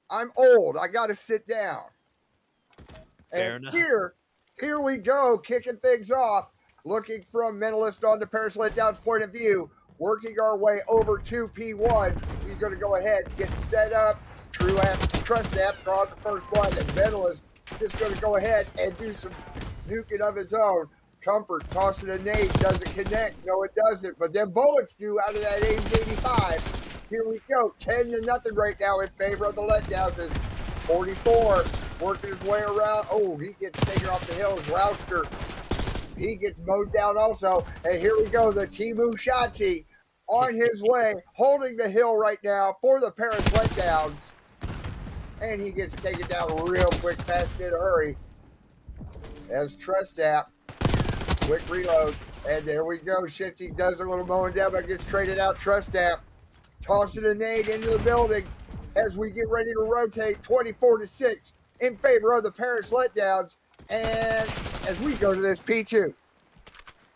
I'm old. I got to sit down. Fair And enough. here we go, kicking things off, looking from Mentalist on the Paris Letdowns point of view, working our way over to P1. He's going to go ahead, get set up. Trust app draws the first one, and Mentalist just going to go ahead and do some nuking of his own. Comfort tossing a nade, doesn't connect. No, it doesn't. But then bullets do out of that Ames 85. Here we go, 10-0 right now in favor of the Letdowns. Is 44 working his way around. Oh, he gets taken off the hills. Rouster, he gets mowed down also. And here we go, the Timu Shotzi on his way, holding the hill right now for the Paris Letdowns. And he gets taken down real quick, fast in a hurry. As Trust App, quick reload. And there we go. Shitzy does a little mowing down, but gets traded out. Trust App tossing a nade into the building as we get ready to rotate 24-6 in favor of the Paris Letdowns. And as we go to this P2.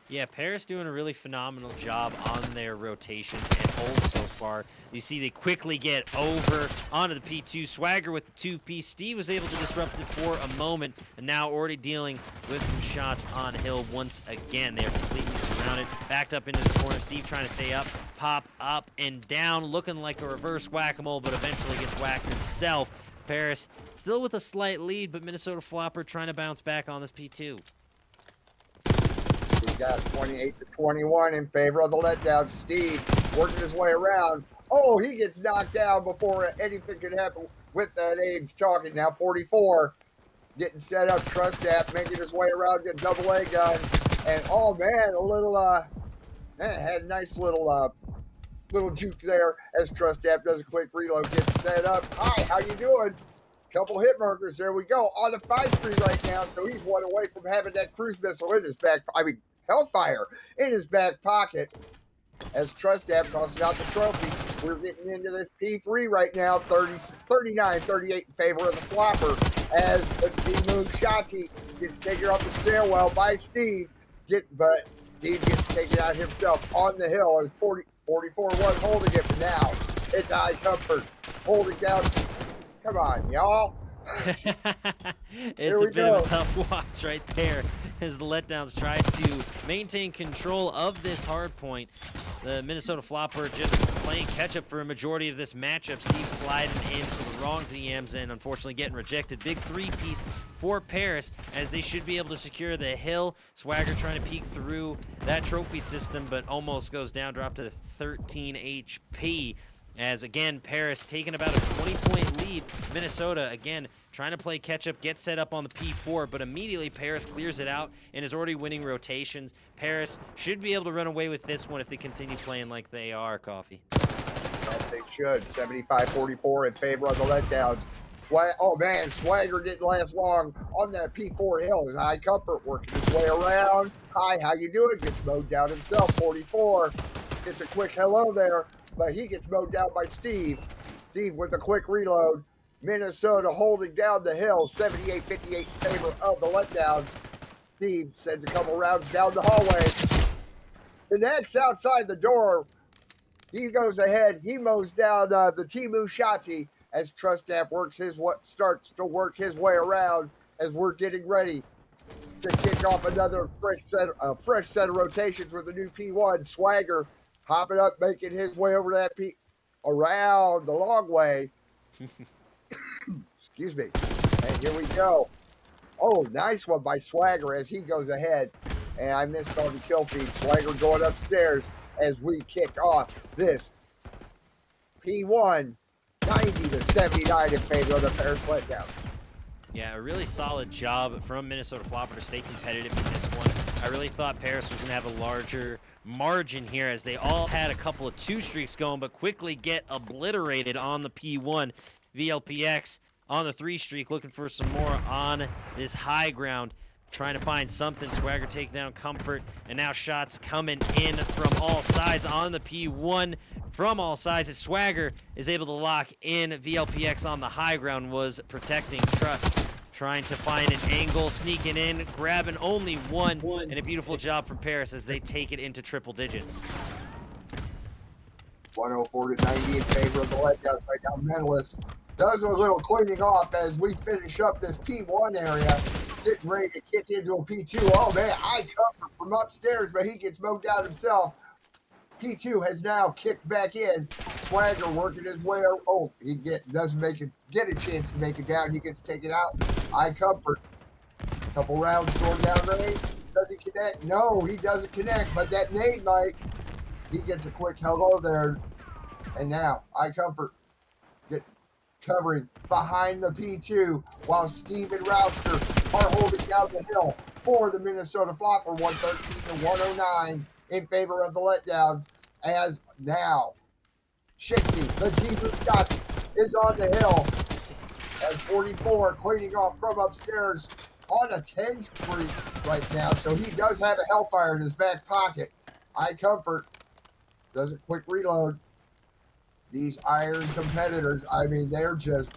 Yeah, Paris doing a really phenomenal job on their rotations and holds so far. You see they quickly get over onto the P2. Swagger with the 2-piece. Steve was able to disrupt it for a moment, and now already dealing with some shots on hill once again. They are completely surrounded, backed up into the corner. Steve trying to stay up, pop up and down, looking like a reverse whack-a-mole, but eventually gets whacked himself. Paris still with a slight lead, but Minnesota Floppr trying to bounce back on this P2. We got 28-21 in favor of the Letdowns. Steve working his way around. Oh, he gets knocked down before anything could happen with that Ames talking. Now 44 getting set up. Trust App making his way around, get double A gun. And oh man, a little had a nice little juke there as Trust App does a quick reload, gets set up. Hi, how you doing? Couple hit markers. There we go. On the 5-3 right now, so he's one away from having that cruise missile in his back. Hellfire in his back pocket. As Trust App tosses out the trophy. We're getting into this P3 right now. 39-38 in favor of the Floppr. As the Timu Shotzi gets taken off the stairwell by Steve. But Steve gets taken out himself on the hill as 44 was holding it, but now it's High Comfort holding down. Come on, y'all. It's a bit of a tough watch right there as the Letdowns try to maintain control of this hard point. The Minnesota Floppr just playing catch-up for a majority of this matchup. Steve sliding into the wrong DMs and unfortunately getting rejected. Big 3-piece for Paris as they should be able to secure the hill. Swagger trying to peek through that trophy system, but almost goes down, drop to the 13 HP. As again, Paris taking about a 20-point lead. Minnesota, again, trying to play catch-up, get set up on the P4, but immediately Paris clears it out and is already winning rotations. Paris should be able to run away with this one if they continue playing like they are, Coffee. Yes, they should. 75-44 in favor of the Letdowns. Oh, man, Swagger didn't last long on that P4 hill. As High Comfort working his way around. Hi, how you doing? Gets mowed down himself. 44 gets a quick hello there, but he gets mowed down by Steve. Steve with a quick reload. Minnesota holding down the hill, 78-58 in favor of the Letdowns. Steve sends a couple rounds down the hallway. The next outside the door, he goes ahead. He mows down the Timu Shotzi as Trust App starts to work his way around as we're getting ready to kick off another fresh set of rotations with the new P1. Swagger hopping up, making his way over that around the long way. Excuse me. And here we go. Oh, nice one by Swagger as he goes ahead. And I missed on the kill feed. Swagger going upstairs as we kick off this P1, 90-79 in favor of the Paris Letdowns. Yeah, a really solid job from Minnesota Floppr to stay competitive in this one. I really thought Paris was going to have a larger margin here as they all had a couple of 2 streaks going, but quickly get obliterated on the P1. VLPX on the 3 streak, looking for some more on this high ground, trying to find something. Swagger take down Comfort, and now shots coming in from all sides on the P1 from all sides. As Swagger is able to lock in, VLPX on the high ground was protecting Trust, trying to find an angle, sneaking in, grabbing only one, and a beautiful job from Paris as they take it into triple digits. 104-90 in favor of the Letdowns right now. Mentalist does a little cleaning off as we finish up this P1 area. Getting ready to kick into a P2. Oh man, I cover from upstairs, but he gets mowed down himself. P2 has now kicked back in. Swagger working his way. Oh, he doesn't get a chance to make it down. He gets taken out. I comfort. Couple rounds going down range. Does he connect? No, he doesn't connect, but that nade might. He gets a quick hello there. And now I comfort get covering behind the P2 while Steve and Rouster are holding down the hill for the Minnesota Floppr 113 to 109 in favor of the Letdowns. As now Shixie, the team who got is on the hill as 44 cleaning off from upstairs on a 10 streak right now. So he does have a Hellfire in his back pocket. I comfort does a quick reload. These iron competitors, I mean, they're just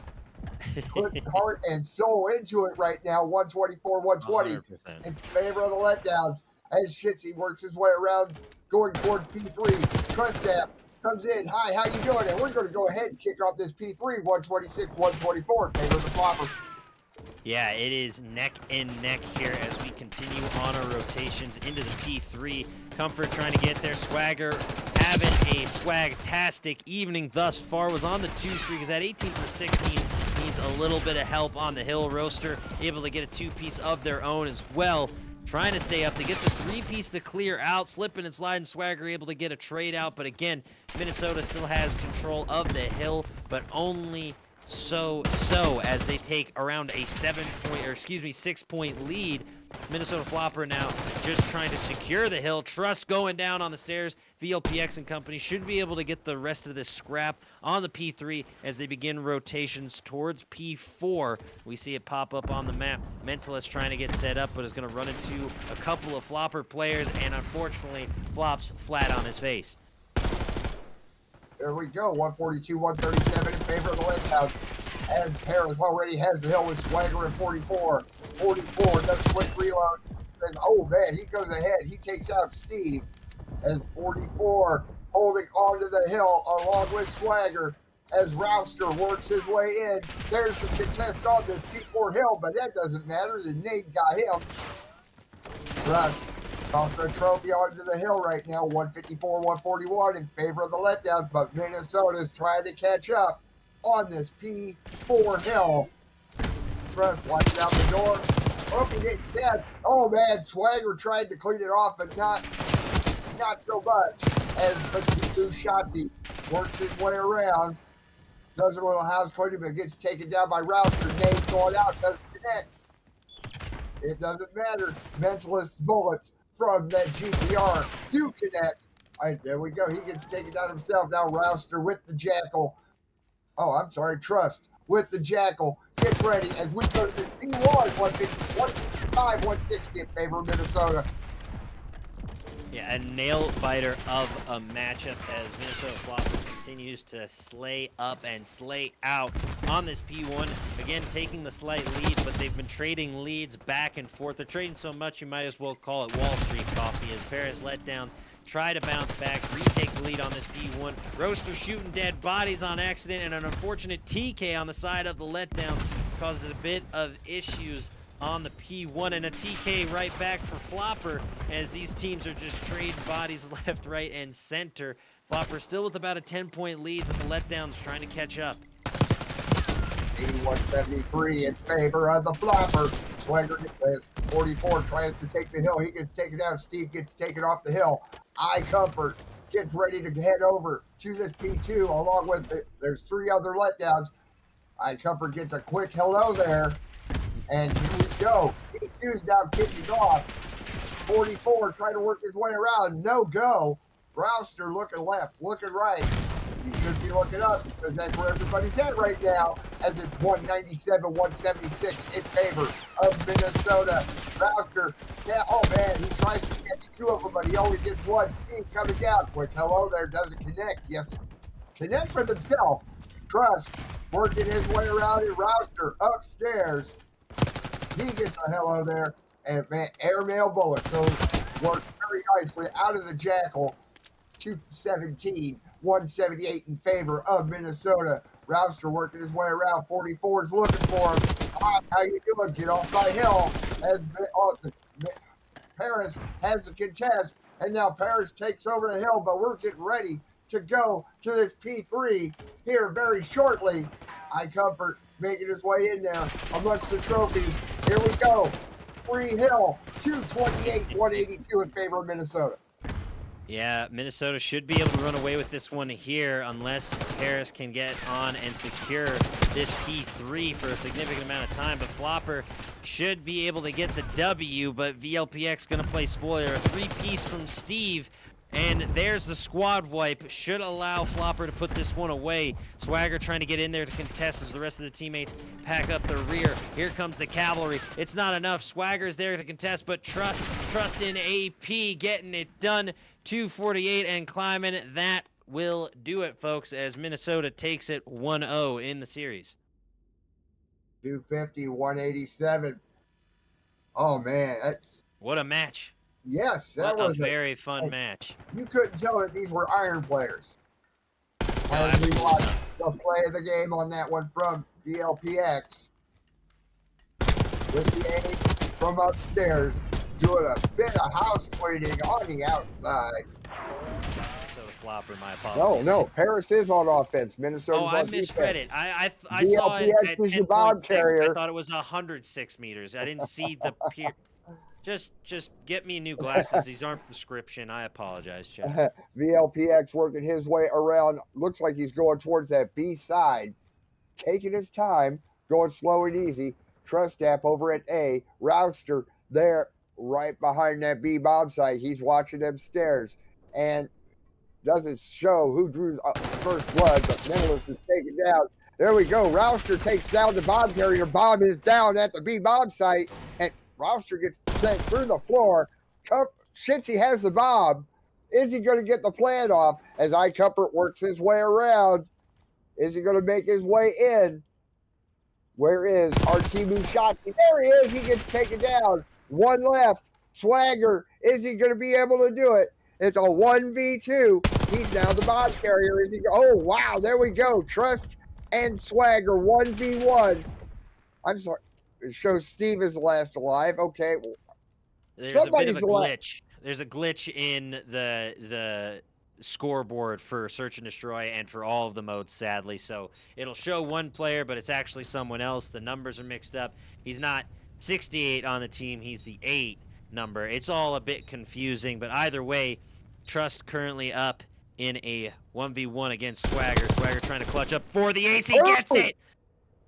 putting heart and soul into it right now. 124, 120 100%. in favor of the Letdowns as Shitsy works his way around going towards P3. Trustap comes in. Hi, how you doing? And we're going to go ahead and kick off this P3, 126, 124 in favor of the Floppr. Yeah, it is neck and neck here as we continue on our rotations into the P3. Comfort trying to get there. Swagger having a swag-tastic evening thus far. Was on the 2 streak. Is at 18 for 16. Needs a little bit of help on the hill. Roaster able to get a 2-piece of their own as well. Trying to stay up to get the 3-piece to clear out. Slipping and sliding. Swagger able to get a trade out. But again, Minnesota still has control of the hill, but only so as they take around a 6-point lead. Minnesota Floppr now just trying to secure the hill. Trust going down on the stairs. VLPX and company should be able to get the rest of this scrap on the P3 as they begin rotations towards P4. We see it pop up on the map. Mentalist trying to get set up, but is going to run into a couple of Floppr players, and unfortunately flops flat on his face. There we go, 142, 137 in favor of the Letdowns. And Paris already has the hill with Swagger at 44. 44 does a quick reload. And, oh man, he goes ahead. He takes out Steve as 44 holding onto the hill along with Swagger as Rouster works his way in. There's the contest on this P4 hill, but that doesn't matter. The nade got him. Russ tossing a trophy onto the hill right now, 154, 141 in favor of the Letdowns, but Minnesota's trying to catch up on this P4 hill. Trust wipes out the door. Oh, he gets dead. Oh man, Swagger tried to clean it off, but not so much. As Batu Shotzi works his way around, does a little house cleaning, but gets taken down by Rouster. Name's going out, doesn't connect. It doesn't matter. Mentalist bullets from that GPR do connect. All right, there we go. He gets taken down himself. Now Rouster with the Jackal. Oh, I'm sorry, Trust with the Jackal. Gets ready as we go to the P1, 150, 155, 160 in favor of Minnesota. Yeah, a nail-biter of a matchup as Minnesota Floppr continues to slay up and slay out on this P1. Again, taking the slight lead, but they've been trading leads back and forth. They're trading so much, you might as well call it Wall Street coffee as Paris Letdowns try to bounce back, retake the lead on this P1. Roaster shooting dead bodies on accident, and an unfortunate TK on the side of the Letdown causes a bit of issues on the P1, and a TK right back for Floppr as these teams are just trading bodies left, right, and center. Floppr still with about a 10-point lead, but the Letdowns trying to catch up. 81-73 in favor of the Floppr. Swagger gets 44, tries to take the hill. He gets taken down. Steve gets taken off the hill. I Comfort gets ready to head over to this P2 along with there's 3 other Letdowns. I Comfort gets a quick hello there. And here we go. P2's now kicking off. 44 trying to work his way around. No go. Rouster looking left, looking right. You should be looking up because that's where everybody's at right now as it's 197, 176 in favor of Minnesota. Rouster, yeah, oh man, he tries to catch 2 of them, but he only gets 1. Steve coming down. Quick hello there, doesn't connect. Yes, connect for himself. Trust working his way around in Rouster upstairs. He gets a hello there. And man, airmail bullet. So worked very nicely out of the Jackal. 217, 178 in favor of Minnesota. Rouster working his way around. 44 is looking for him. Ah, how you doing? Get off my hill. Paris has the contest, and now Paris takes over the hill, but we're getting ready to go to this P3 here very shortly. iComfort making his way in there amongst the trophies. Here we go. Free hill, 228, 182 in favor of Minnesota. Yeah, Minnesota should be able to run away with this one here unless Paris can get on and secure this P3 for a significant amount of time. But Floppr should be able to get the W, but VLPX going to play spoiler. A three-piece from Steve, and there's the squad wipe. Should allow Floppr to put this one away. Swagger trying to get in there to contest as the rest of the teammates pack up the rear. Here comes the cavalry. It's not enough. Swagger's there to contest, but trust in AP getting it done. 248 and climbing. That will do it, folks, as Minnesota takes it 1-0 in the series. 250, 187. Oh, man. What a match. Yes, that was a very fun match. You couldn't tell that these were iron players. As we watched the play of the game on that one from DLPX. With the aim from upstairs. Doing a bit of house cleaning on the outside. So the Floppr, my apologies. No, Paris is on offense. Minnesota's on I defense. misread it. I saw it at 10.6. I thought it was 106 meters. I didn't see the pier. Just get me new glasses. These aren't prescription. I apologize, Chad. VLPX working his way around. Looks like he's going towards that B side. Taking his time. Going slow and easy. Trust Tap over at A. Rouster there. Right behind that B bomb site. He's watching them stairs and doesn't show who drew first blood, but Mentalist is taken down. There we go. Rouster takes down the bomb carrier. Bomb is down at the B bomb site, and Rouster gets sent through the floor. Shitsy has the bomb. Is he going to get the plan off as iComfort works his way around? Is he going to make his way in? Where is Artemu Shotzi? There he is. He gets taken down. One left. Swagger. Is he going to be able to do it? It's a 1v2. He's now the bomb carrier. Is he? Oh, wow. There we go. Trust and Swagger. 1v1. I'm sorry. It shows Steve is the last alive. Okay. There's a bit of a glitch. There's a glitch in the scoreboard for Search and Destroy and for all of the modes, sadly. So it'll show one player, but it's actually someone else. The numbers are mixed up. He's not 68 on the team. He's the 8 number. It's all a bit confusing, but either way, Trust currently up in a 1v1 against Swagger. Swagger trying to clutch up for the ace. He gets it!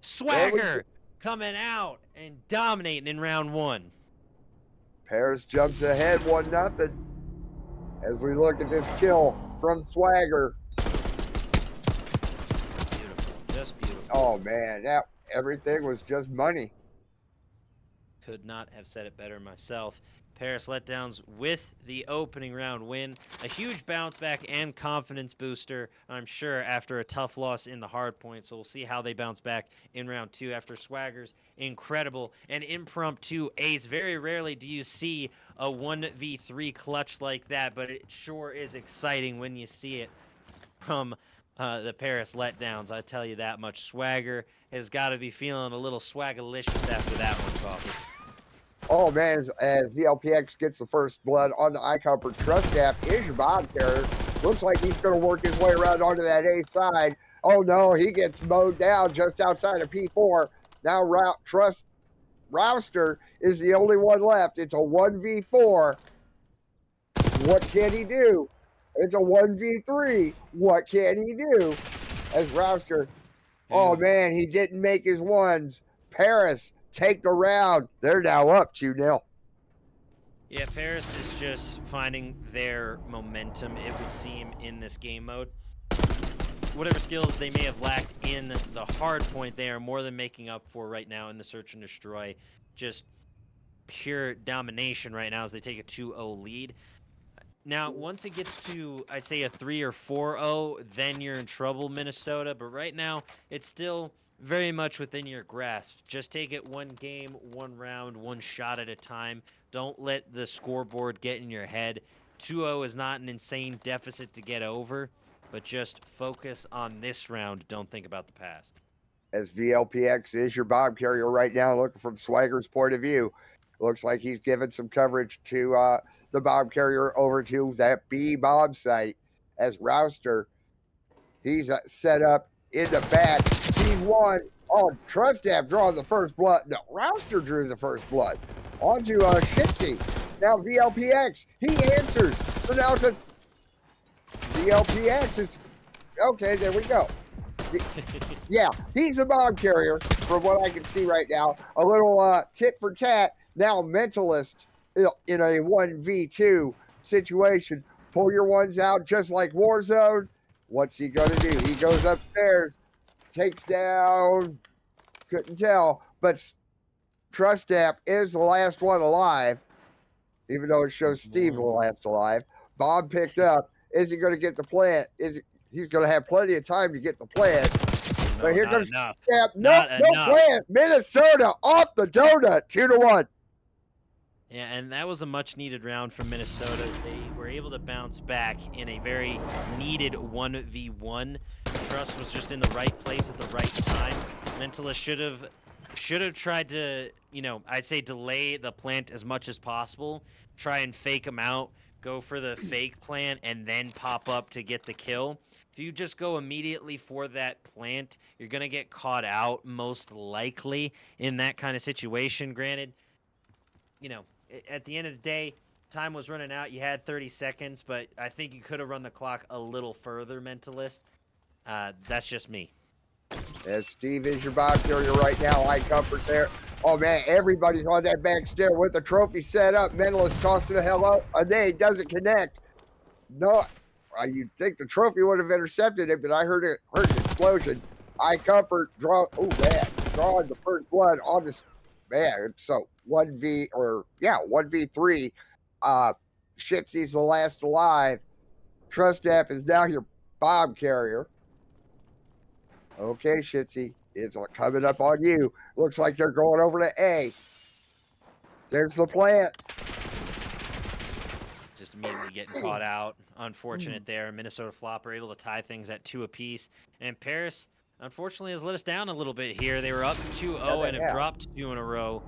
Swagger coming out and dominating in round 1. Paris jumps ahead 1-0 as we look at this kill from Swagger. Beautiful. Just beautiful. Oh, man. Everything was just money. Could not have said it better myself. Paris Letdowns with the opening round win. A huge bounce back and confidence booster, I'm sure, after a tough loss in the hard point. So we'll see how they bounce back in round 2 after Swagger's incredible and impromptu ace. Very rarely do you see a 1v3 clutch like that, but it sure is exciting when you see it from the Paris Letdowns. I tell you that much. Swagger has got to be feeling a little swagalicious after that one, Coffee. Oh, man, as VLPX gets the first blood on the iComfort Trust Gap, is your bomb carrier. Looks like he's going to work his way around onto that A side. Oh, no, he gets mowed down just outside of P4. Now Rouster is the only one left. It's a 1v4. What can he do? It's a 1v3. What can he do? As Rouster, oh, man, he didn't make his ones. Paris take the round. They're now up 2-0. Yeah, Paris is just finding their momentum, it would seem, in this game mode. Whatever skills they may have lacked in the hard point, they are more than making up for right now in the Search and Destroy. Just pure domination right now as they take a 2-0 lead. Now, once it gets to, I'd say, a 3 or 4-0, then you're in trouble, Minnesota. But right now, it's still very much within your grasp. Just take it one game, one round, one shot at a time. Don't let the scoreboard get in your head. 2-0 is not an insane deficit to get over, but just focus on this round. Don't think about the past. As VLPX is your bomb carrier right now, looking from Swagger's point of view. Looks like he's given some coverage to the bomb carrier over to that B bomb site. As Rouster, he's set up in the back. T1 on Trustap drawing the first blood. No, Rouster drew the first blood. On to Shitsy. Now VLPX, he answers. So now it's a VLPX. Is okay, there we go. Yeah, he's a bomb carrier from what I can see right now. A little tit for tat. Now Mentalist in a 1v2 situation. Pull your ones out just like Warzone. What's he going to do? He goes upstairs, takes down, couldn't tell, but Trustap is the last one alive, even though it shows Steve the last alive. Bomb picked up. Is he going to get the plant? He's going to have plenty of time to get the plant. No, but here comes Trustap. No enough. plant. Minnesota off the donut, 2-1. Yeah, and that was a much-needed round from Minnesota. They were able to bounce back in a very needed 1v1. Trust was just in the right place at the right time. Mentalist should have tried to, I'd say delay the plant as much as possible. Try and fake him out. Go for the fake plant and then pop up to get the kill. If you just go immediately for that plant, you're going to get caught out most likely in that kind of situation. Granted, at the end of the day, time was running out. You had 30 seconds, but I think you could have run the clock a little further, Mentalist. That's just me. As Steve is your bomb carrier right now, high comfort there. Oh man, everybody's on that back stair with the trophy set up. Mentalist tossing the hell out. A nade doesn't connect. No, you'd think the trophy would have intercepted it, but I heard an explosion. High comfort drawing the first blood on this. Man, so 1v3. Shitsy's the last alive. Trustap is now your bomb carrier. Okay, Shitsy, it's coming up on you. Looks like they're going over to A. There's the plant. Just immediately getting caught out. Unfortunate there. Minnesota Floppr able to tie things at 2 apiece. And Paris, unfortunately, has let us down a little bit here. They were up 2-0 and have dropped 2 in a row.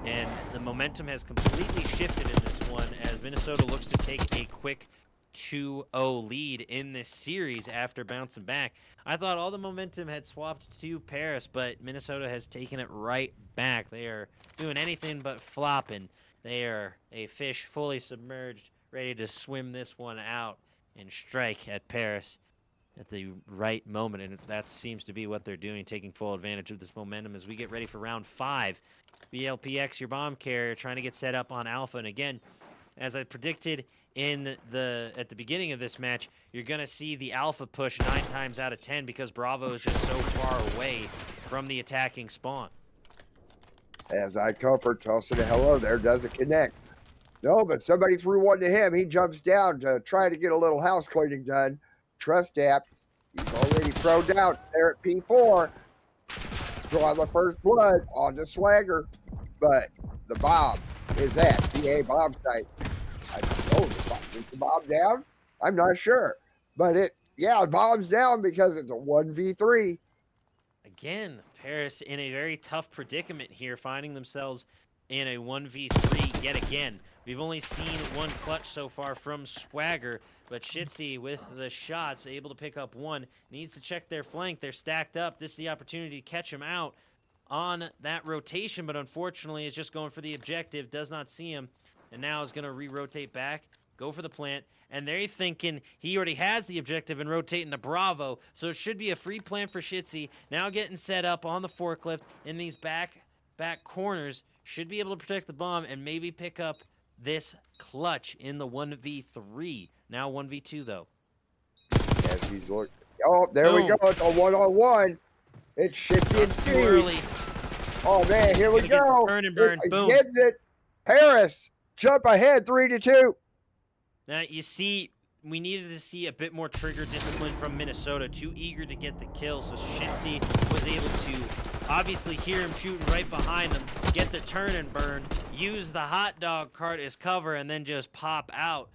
And the momentum has completely shifted in this one as Minnesota looks to take a quick 2-0 lead in this series after bouncing back. I thought all the momentum had swapped to Paris, but Minnesota has taken it right back. They are doing anything but flopping. They are a fish fully submerged, ready to swim this one out and strike at Paris at the right moment, and that seems to be what they're doing, taking full advantage of this momentum as we get ready for round 5. BLPX, your bomb carrier, trying to get set up on Alpha, and again, as I predicted at the beginning of this match, you're going to see the Alpha push 9 times out of 10 because Bravo is just so far away from the attacking spawn. As I comfort, tossing a hello there, doesn't connect. No, but somebody threw one to him. He jumps down to try to get a little house cleaning done. Trustap, he's already thrown down there at P4. Drawing the first blood on the Swagger. But the bomb is at the A bomb site. I don't know, is the bomb down? I'm not sure. But the bomb's down because it's a 1v3. Again, Paris in a very tough predicament here, finding themselves in a 1v3 yet again. We've only seen one clutch so far from Swagger, but Shitsy with the shots, able to pick up one. Needs to check their flank. They're stacked up. This is the opportunity to catch him out on that rotation, but unfortunately is just going for the objective. Does not see him, and now is going to re-rotate back, go for the plant, and they're thinking he already has the objective and rotating to Bravo, so it should be a free plant for Shitsy. Now getting set up on the forklift in these back corners. Should be able to protect the bomb and maybe pick up this clutch in the 1v3. Now 1v2 though. As he's looking. Oh, there we go. It's a 1-on-1. It's Shitsy and Steve. Early. Oh man, here we go. Burn and burn. Boom. Gets it. Paris jump ahead 3-2. Now you see, we needed to see a bit more trigger discipline from Minnesota. Too eager to get the kill, so Shitsy was able to obviously hear him shooting right behind him, get the turn and burn, use the hot dog cart as cover, and then just pop out.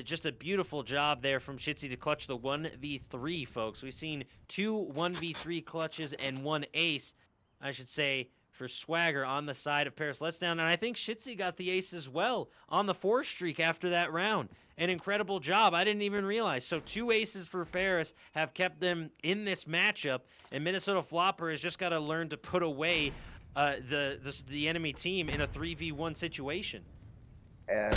Just a beautiful job there from Shitzy to clutch the 1v3, folks. We've seen 2 1v3 clutches and 1 ace, I should say, for Swagger on the side of Paris Letdowns. And I think Shitzy got the ace as well on the 4 streak after that round. An incredible job. I didn't even realize. So 2 aces for Paris have kept them in this matchup. And Minnesota Floppr has just got to learn to put away the enemy team in a 3v1 situation. As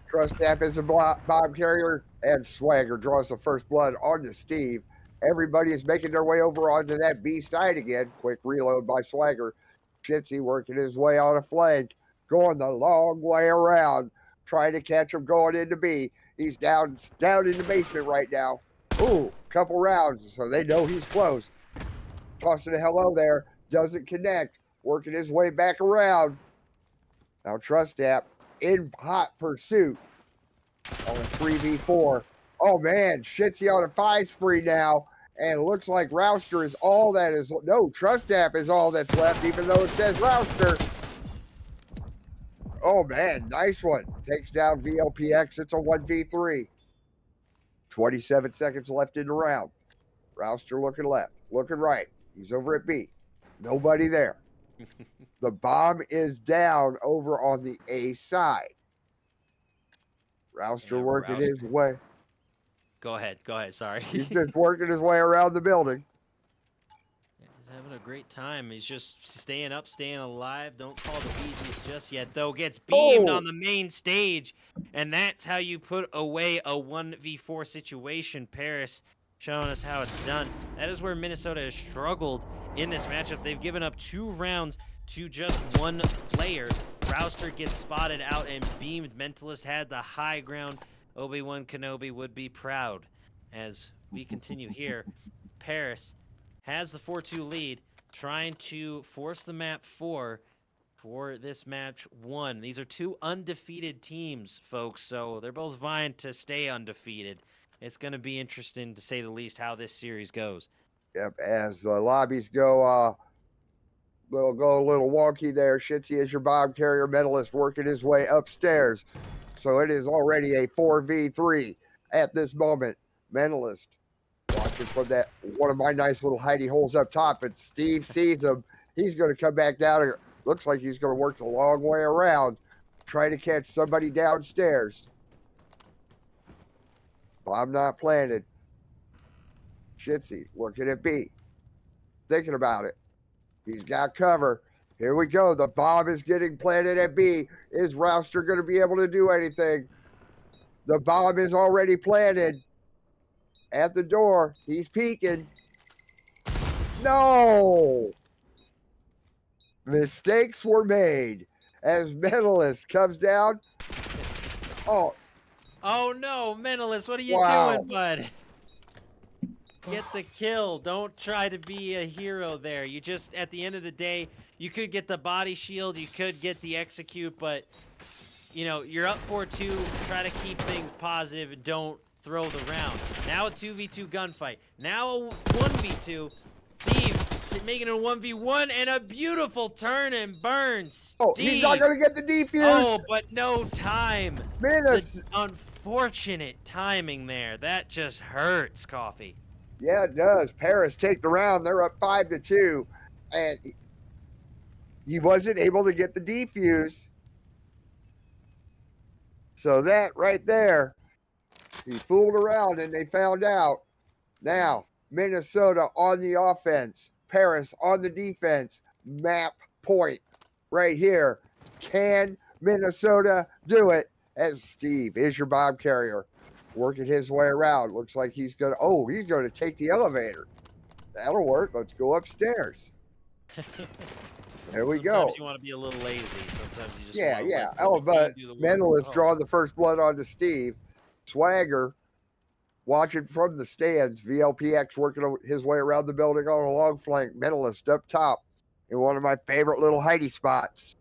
Trust Tap is a bomb carrier, and Swagger draws the first blood onto Steve. Everybody is making their way over onto that B side again. Quick reload by Swagger. Shitzy working his way on a flank, going the long way around, trying to catch him going into B. He's down in the basement right now. Ooh, couple rounds, so they know he's close. Tossing a hello there, doesn't connect. Working his way back around. Now Trust Tap in hot pursuit on a 3v4. Oh man, Shitzy on a 5 spree now, and it looks like Rouster is all that is. No, Trust Tap is all that's left, even though it says Rouster. Oh man, nice one. Takes down VLPX. It's a 1v3. 27 seconds left in the round. Rouster looking left, looking right. He's over at B. Nobody there. The bomb is down over on the A side. Rouster working his way. Go ahead, sorry. He's just working his way around the building. He's having a great time. He's just staying up, staying alive. Don't call the BGs just yet, though. Gets beamed on the main stage, and that's how you put away a 1v4 situation. Paris showing us how it's done. That is where Minnesota has struggled in this matchup. They've given up 2 rounds to just 1 player. Rouster gets spotted out and beamed. Mentalist had the high ground. Obi-Wan Kenobi would be proud. As we continue here, Paris has the 4-2 lead, trying to force the map 4 for this match 1. These are 2 undefeated teams, folks, so they're both vying to stay undefeated. It's going to be interesting, to say the least, how this series goes. Yep, as the lobbies go a little wonky there. Shitzy is your bomb carrier. Mentalist working his way upstairs. So it is already a 4v3 at this moment. Mentalist watching from that one of my nice little hidey holes up top, but Steve sees him. He's going to come back down. Here. Looks like he's going to work the long way around, trying to catch somebody downstairs. Bomb not planted. Shitzy looking at B, thinking about it. He's got cover. Here we go. The bomb is getting planted at B. Is Rouster going to be able to do anything? The bomb is already planted at the door. He's peeking. No! Mistakes were made as Mentalist comes down. Oh. Oh no, Mentalist, what are you doing, bud? Get the kill. Don't try to be a hero there. You just, at the end of the day, you could get the body shield, you could get the execute, but, you know, you're up 4-2. Try to keep things positive and don't throw the round. Now a 2v2 gunfight. Now a 1v2. Steve making it a 1v1 and a beautiful turn and burn. Oh, he's not going to get the defuse. Oh, but no time. Man, the unfortunate timing there. That just hurts, Coffee. Yeah, it does. Paris take the round. They're up 5-2, and he wasn't able to get the defuse. So that right there, he fooled around and they found out. Now, Minnesota on the offense, Paris on the defense. Map point right here. Can Minnesota do it? As Steve is your bomb carrier, working his way around. Looks like he's going to take the elevator. That'll work. Let's go upstairs. There we go. Sometimes you want to be a little lazy. Sometimes you just yeah. Oh, but Mentalist drawing the first blood onto Steve. Swagger watching from the stands. VLPX working his way around the building on a long flank. Mentalist up top in one of my favorite little hidey spots.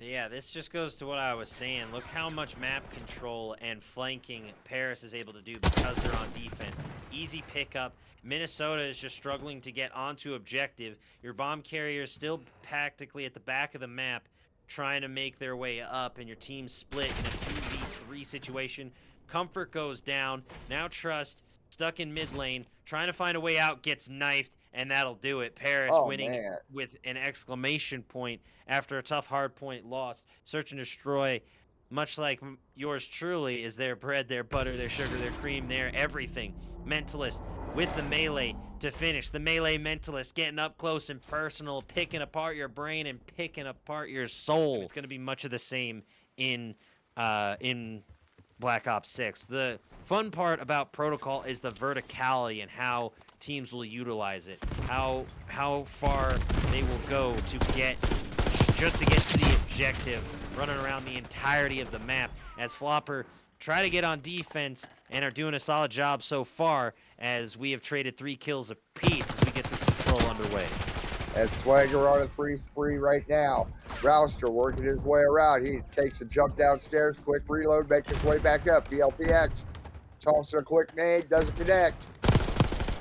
Yeah, this just goes to what I was saying. Look how much map control and flanking Paris is able to do because they're on defense. Easy pickup. Minnesota is just struggling to get onto objective. Your bomb carrier is still practically at the back of the map, trying to make their way up, and your team split in a 2v3 situation. Comfort goes down. Now Trust stuck in mid lane, trying to find a way out, gets knifed, and that'll do it. Paris Oh, winning man. with an exclamation point after a tough hard point lost. Search and destroy, much like yours truly, is their bread, their butter, their sugar, their cream, their everything. Mentalist with the melee to finish. The melee mentalist getting up close and personal, picking apart your brain and picking apart your soul. And it's going to be much of the same in Black Ops 6. The fun part about Protocol is the verticality and how teams will utilize it. How far they will go to get just to get to the objective, running around the entirety of the map. As Floppr try to get on defense and are doing a solid job so far, as we have traded 3 kills apiece as we get this control underway. As Swagger on a free spree right now. Rouster working his way around. He takes a jump downstairs, quick reload, makes his way back up. BLPX tosses a quick nade, doesn't connect.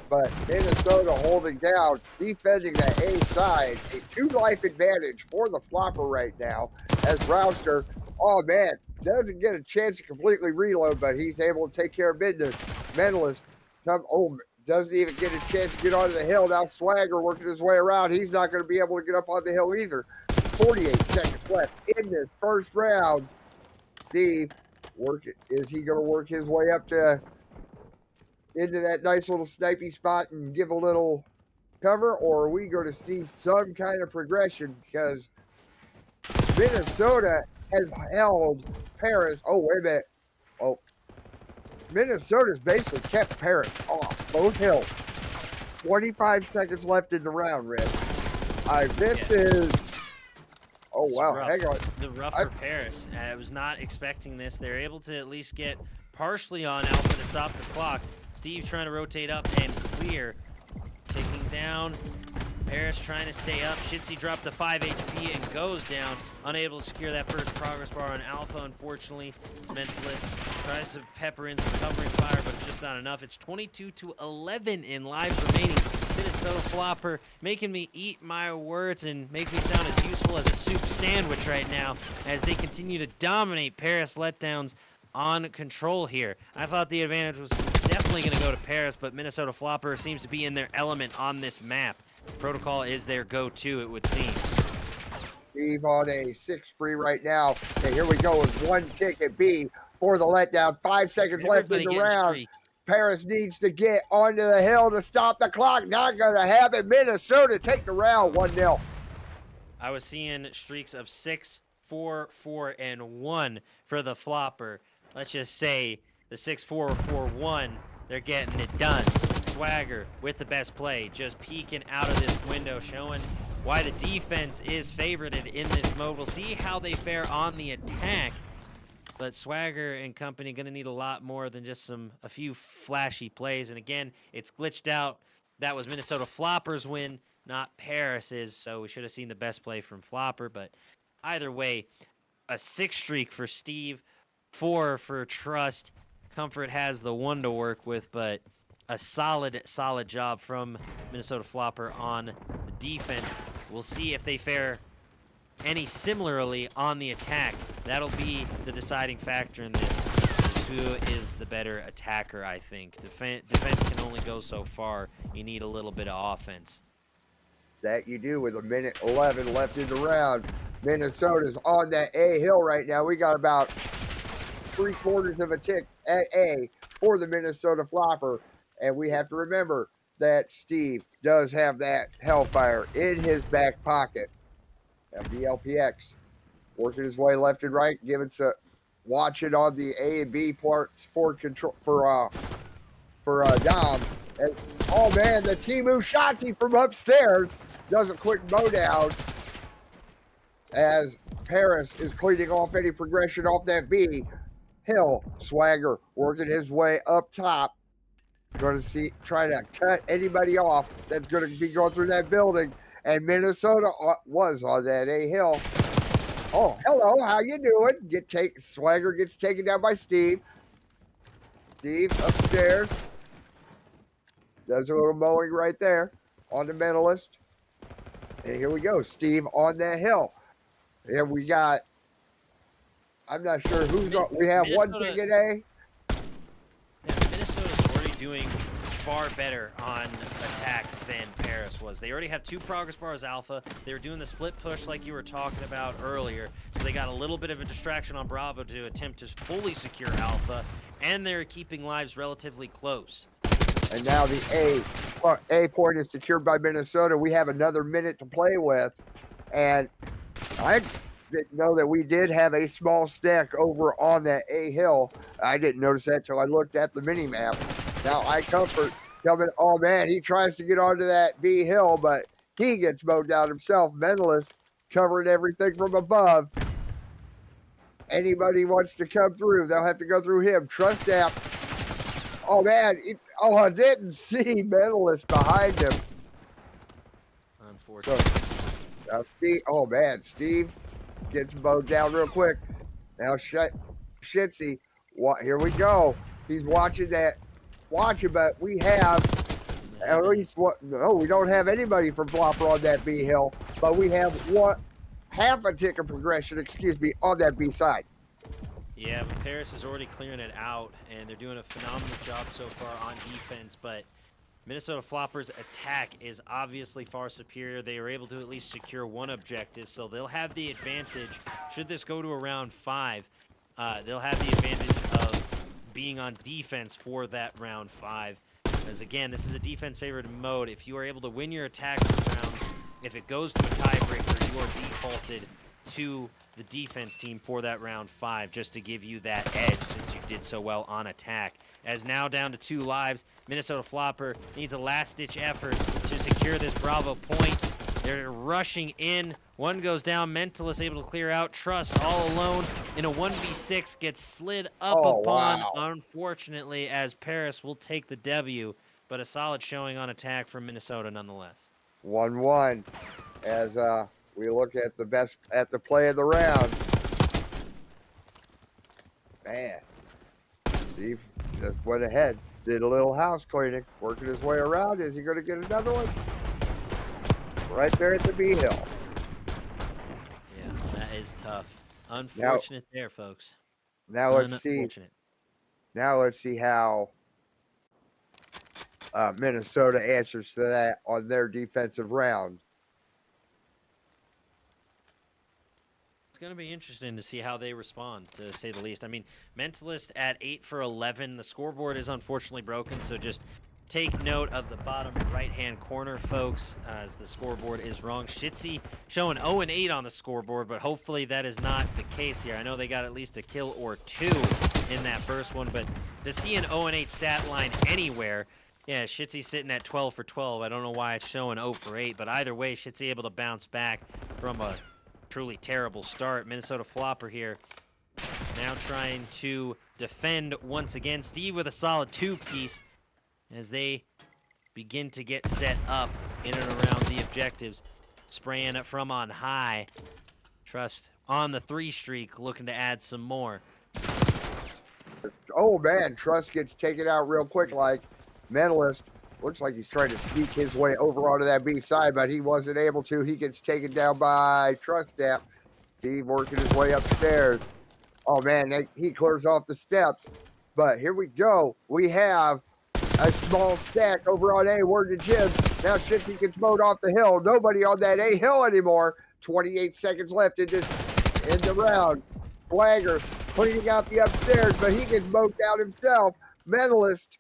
But Minnesota holding down, defending that A side. A 2-life advantage for the Floppr right now. As Rouster, oh man, doesn't get a chance to completely reload, but he's able to take care of business. Mentalist doesn't even get a chance to get onto the hill. Now Swagger working his way around. He's not going to be able to get up on the hill either. 48 seconds left in this first round. Steve, is he going to work his way up into that nice little snipey spot and give a little cover, or are we going to see some kind of progression? Because Minnesota has held Paris. Oh, wait a minute. Oh, Minnesota's basically kept Paris off both hills. 25 seconds left in the round, Rick. This is... Oh, wow. Hang on. The rough for Paris. I was not expecting this. They're able to at least get partially on Alpha to stop the clock. Steve trying to rotate up and clear. Taking down. Paris trying to stay up. Shitzy dropped to 5 HP and goes down. Unable to secure that first progress bar on Alpha, unfortunately. His Mentalist tries to pepper in some covering fire, but it's just not enough. It's 22-11 in lives remaining. Minnesota Floppr making me eat my words and make me sound as useful as a soup sandwich right now as they continue to dominate Paris Letdowns on control here. I thought the advantage was definitely going to go to Paris, but Minnesota Floppr seems to be in their element on this map. Protocol is their go-to, it would seem. Steve on a 6 free right now. And here we go with 1 ticket B for the Letdown. 5 seconds left in the round. Paris needs to get onto the hill to stop the clock. Not going to have it. Minnesota take the round 1-0. I was seeing streaks of 6, 4, 4, and 1 for the Floppr. Let's just say the 6, 4, 4, 1, they're getting it done. Swagger with the best play, just peeking out of this window, showing why the defense is favorited in this mode. We'll see how they fare on the attack, but Swagger and company going to need a lot more than just a few flashy plays. And again, it's glitched out. That was Minnesota Floppr's win, not Paris's, so we should have seen the best play from Floppr. But either way, a 6 streak for Steve, 4 for Trust. Comfort has the 1 to work with, but a solid job from Minnesota Floppr on the defense. We'll see if they fare any similarly on the attack. That'll be the deciding factor in this. Who is the better attacker, I think. Defense can only go so far. You need a little bit of offense. That you do with 1:11 left in the round. Minnesota's on that A hill right now. We got about 3/4 of a tick at A for the Minnesota Floppr. And we have to remember that Steve does have that Hellfire in his back pocket. And BLPX working his way left and right, giving some watching on the A and B parts for control for Dom. And oh man, the Timu Shotzi from upstairs does a quick mow down as Paris is cleaning off any progression off that B. Hill, Swagger working his way up top. Going to try to cut anybody off that's going to be going through that building. And Minnesota was on that A hill. Oh, hello, how you doing? Swagger gets taken down by Steve. Steve upstairs. Does a little mowing right there on the Mentalist. And here we go, Steve on that hill. And we got, I'm not sure who's on. We have one Minnesota, ticket A. yeah, Minnesota's already doing far better on attack than Paris was. They already have 2 progress bars alpha. They were doing the split push like you were talking about earlier. So they got a little bit of a distraction on Bravo to attempt to fully secure alpha. And they're keeping lives relatively close. And now the A point is secured by Minnesota. We have another minute to play with. And I didn't know that we did have a small stack over on that A hill. I didn't notice that till I looked at the mini map. Now I comfort coming. Oh man, he tries to get onto that B hill, but he gets mowed down himself. Mentalist covering everything from above. Anybody wants to come through, they'll have to go through him. Trust app. Oh man, I didn't see Mentalist behind him. Unfortunately. So, Steve, oh man, Steve gets mowed down real quick. Now Shitsy, here we go. He's watching that. Watching, but we have at least what? No, we don't have anybody from Floppr on that B hill, but we have half a tick of progression, excuse me, on that B side. Yeah, but Paris is already clearing it out, and they're doing a phenomenal job so far on defense, but Minnesota Floppr's attack is obviously far superior. They were able to at least secure 1 objective, so they'll have the advantage. Should this go to around 5, they'll have the advantage of being on defense for that round 5. Because again, this is a defense-favored mode. If you are able to win your attack round, if it goes to a tiebreaker, you are defaulted to the defense team for that round 5, just to give you that edge since you did so well on attack. As now down to 2 lives, Minnesota Floppr needs a last-ditch effort to secure this Bravo point. They're rushing in. 1 goes down. Mentalist able to clear out. Trust all alone in a 1v6 gets slid up upon, wow. Unfortunately, as Paris will take the W, but a solid showing on attack from Minnesota nonetheless. 1-1 as we look at the play of the round. Man, Steve just went ahead, did a little house cleaning, working his way around. Is he going to get another one? Right there at the B hill. Yeah, that is tough. Unfortunate there, folks. Now let's see. Now let's see how Minnesota answers to that on their defensive round. It's going to be interesting to see how they respond, to say the least. I mean, Mentalist at 8 for 11. The scoreboard is unfortunately broken, so just take note of the bottom right-hand corner, folks, as the scoreboard is wrong. Shitsy showing 0-8 on the scoreboard, but hopefully that is not the case here. I know they got at least a kill or 2 in that first one, but to see an 0-8 stat line anywhere, yeah, Shitsy's sitting at 12 for 12. I don't know why it's showing 0 for 8, but either way, Shitsy able to bounce back from a truly terrible start. Minnesota Floppr here now trying to defend once again. Steve with a solid 2-piece as they begin to get set up in and around the objectives. Spraying it from on high. Trust on the 3 streak, looking to add some more. Oh man, Trust gets taken out real quick like Mentalist. Looks like he's trying to sneak his way over onto that B side, but he wasn't able to. He gets taken down by Trust Step. Steve working his way upstairs. Oh man, he clears off the steps. But here we go. We have a small stack over on A. Word to Jim. Now Shitty gets mowed off the hill. Nobody on that A hill anymore. 28 seconds left in the round. Flagger cleaning out the upstairs, but he gets mowed down himself. Mentalist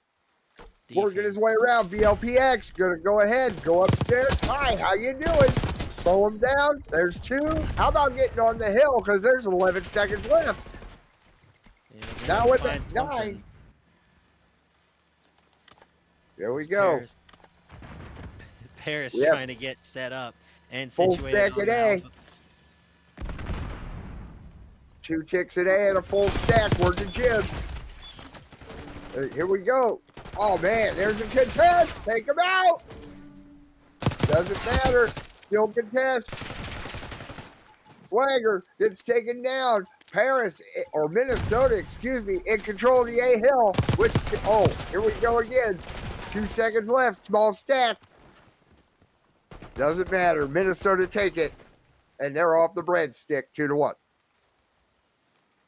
working his way around. BLPX gonna go ahead, go upstairs. Hi, how you doing? Slow him down. There's 2. How about getting on the hill? Because there's 11 seconds left. Yeah, now with that 9. There we go. Paris trying to get set up and situated full stack at A. 2 ticks at A and a full stack. Word to Jim. Here we go. Oh man, there's a contest. Take him out. Doesn't matter. Still contest. Flagger gets taken down. Paris, or Minnesota, excuse me, in control of the A hill. Here we go again. 2 seconds left. Small stack. Doesn't matter. Minnesota take it. and they're off the breadstick 2-1.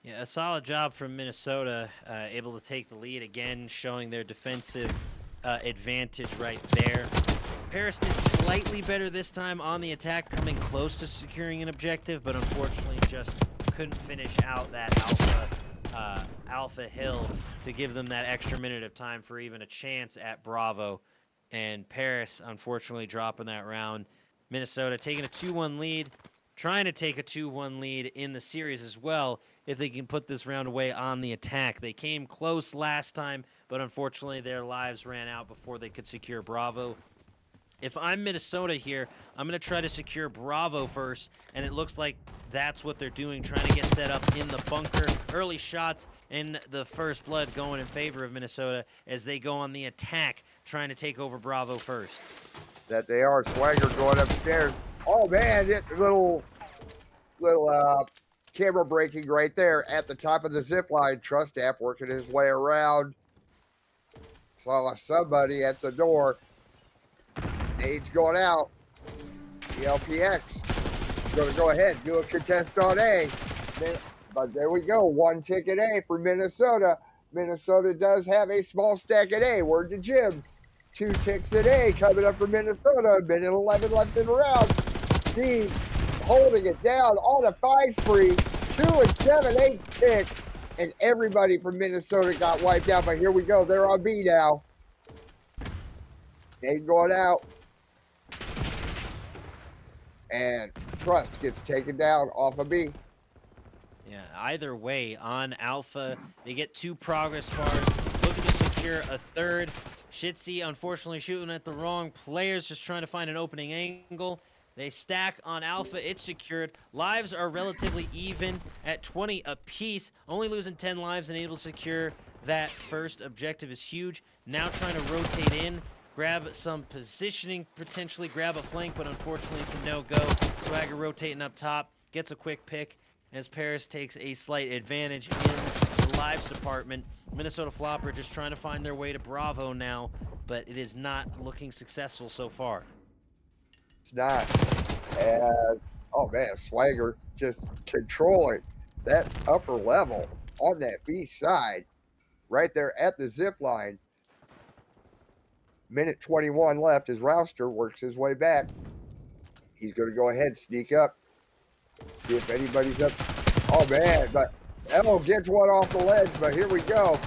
Yeah, a solid job from Minnesota, able to take the lead again, showing their defensive advantage right there. Paris did slightly better this time on the attack, coming close to securing an objective, but unfortunately just couldn't finish out that alpha hill to give them that extra minute of time for even a chance at Bravo. And Paris, unfortunately, dropping that round. Minnesota taking a 2-1 lead, trying to take a 2-1 lead in the series as well if they can put this round away on the attack. They came close last time, but unfortunately their lives ran out before they could secure Bravo. If I'm Minnesota here, I'm going to try to secure Bravo first, and it looks like that's what they're doing, trying to get set up in the bunker. Early shots in the first blood going in favor of Minnesota as they go on the attack, trying to take over Bravo first. That they are. Swagger going upstairs. Oh, man, little camera breaking right there at the top of the zip line. Trust app working his way around. Saw somebody at the door. Nades going out. The LPX going to go ahead and do a contest on A. But there we go. 1 ticket A for Minnesota. Minnesota does have a small stack at A. Word to Jibs. 2 ticks at A coming up for Minnesota. Minute 11 left in the round. D holding it down on a 5 spree. 2 and 7, 8 ticks. And everybody from Minnesota got wiped out. But here we go. They're on B now. Nade going out. And Trust gets taken down off of B. Yeah, either way, on Alpha, they get 2 progress bars, looking to secure a third. Shitzy, unfortunately, shooting at the wrong players, just trying to find an opening angle. They stack on Alpha, it's secured. Lives are relatively even at 20 apiece, only losing 10 lives and able to secure that first objective is huge. Now trying to rotate in, grab some positioning, potentially grab a flank, but unfortunately to no-go. Swagger rotating up top, gets a quick pick as Paris takes a slight advantage in the lives department. Minnesota Floppr just trying to find their way to Bravo now, but it is not looking successful so far. It's not. And, oh man, Swagger just controlling that upper level on that B side right there at the zip line. Minute 21 left as Rouster works his way back. He's going to go ahead, sneak up, see if anybody's up. Oh man, but Emo gets one off the ledge, but here we go.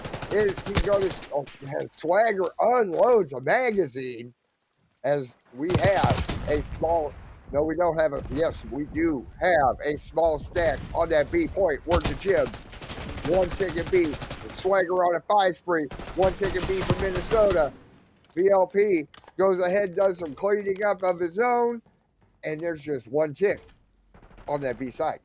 Swagger unloads a magazine as we have a small, no, we don't have a, yes, we do have a small stack on that B point. Word to Jibs. 1 ticket B. Swagger on a 5 spree. 1 ticket B from Minnesota. VLP goes ahead, does some cleaning up of his own, and there's just 1 tick on that B side.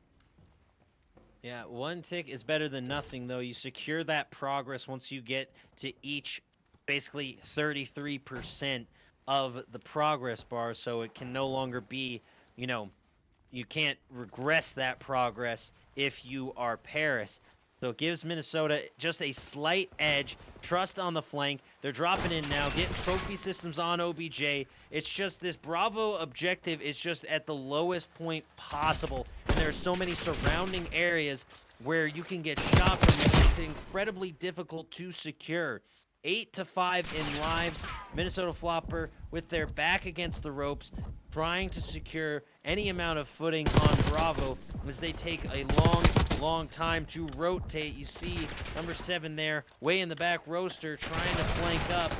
Yeah, 1 tick is better than nothing, though. You secure that progress once you get to each, basically 33% of the progress bar, so it can no longer be, you can't regress that progress if you are Paris. So it gives Minnesota just a slight edge. Trust on the flank. They're dropping in now, getting trophy systems on OBJ. It's just this Bravo objective is just at the lowest point possible. And there are so many surrounding areas where you can get shot from. It's incredibly difficult to secure. 8-5 in lives. Minnesota Floppr with their back against the ropes, trying to secure any amount of footing on Bravo as they take a long time to rotate. You see number 7 there, way in the back, Roaster trying to flank up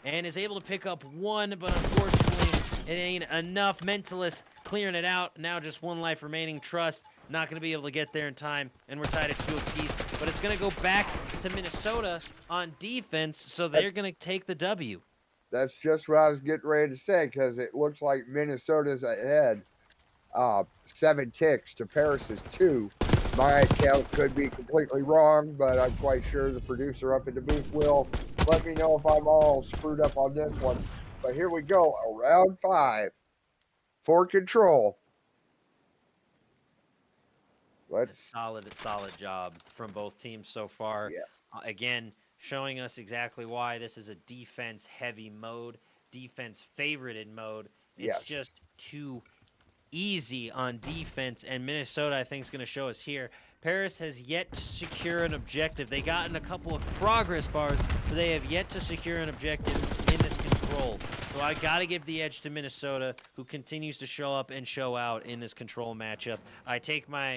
and is able to pick up 1, but unfortunately it ain't enough. Mentalist clearing it out. Now just 1 life remaining. Trust not going to be able to get there in time, and we're tied at 2 apiece. But it's going to go back to Minnesota on defense, so they're going to take the W. That's just what I was getting ready to say, because it looks like Minnesota's ahead. 7 ticks to Paris's 2. My count could be completely wrong, but I'm quite sure the producer up in the booth will let me know if I'm all screwed up on this one. But here we go, round 5 for control. Solid job from both teams so far. Yeah. Again, showing us exactly why this is a defense-heavy mode, defense-favorited mode. It's just too easy on defense, and Minnesota, I think, is going to show us here. Paris has yet to secure an objective. They got in a couple of progress bars, but they have yet to secure an objective in this control. So I got to give the edge to Minnesota, who continues to show up and show out in this control matchup. I take my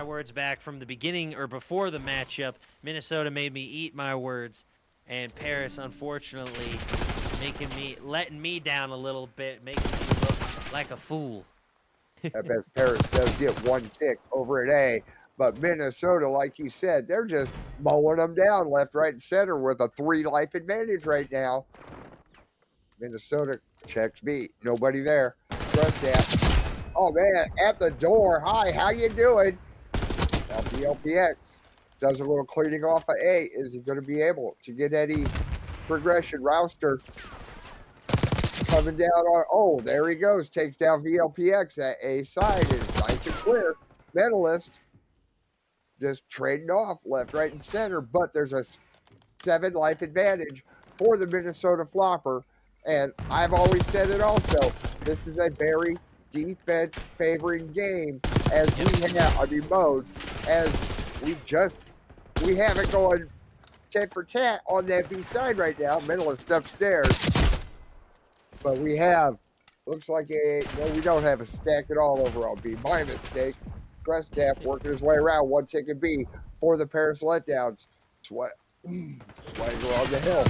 words back from the beginning or before the matchup. Minnesota made me eat my words, and Paris, unfortunately, letting me down a little bit, making me look like a fool. I bet Paris does get one tick over at A. But Minnesota, like you said, they're just mowing them down left, right, and center with a 3-life advantage right now. Minnesota checks B. Nobody there. Trust that. Oh, man, at the door. Hi, how you doing? Now BLPX does a little cleaning off of A. Is he going to be able to get any progression? Rouster coming down on, oh, there he goes. Takes down VLPX. That A side is nice and clear. Medalist just trading off left, right, and center, but there's a 7-life advantage for the Minnesota Floppr. And I've always said it also, this is a very defense favoring game as we have, mode, as we have it going tit for tat on that B side right now. Medalist upstairs. But we have, looks like no, we don't have a stack at all over on B. My mistake. Press staff working his way around, one ticket B for the Paris Letdowns. Swagger on the hill.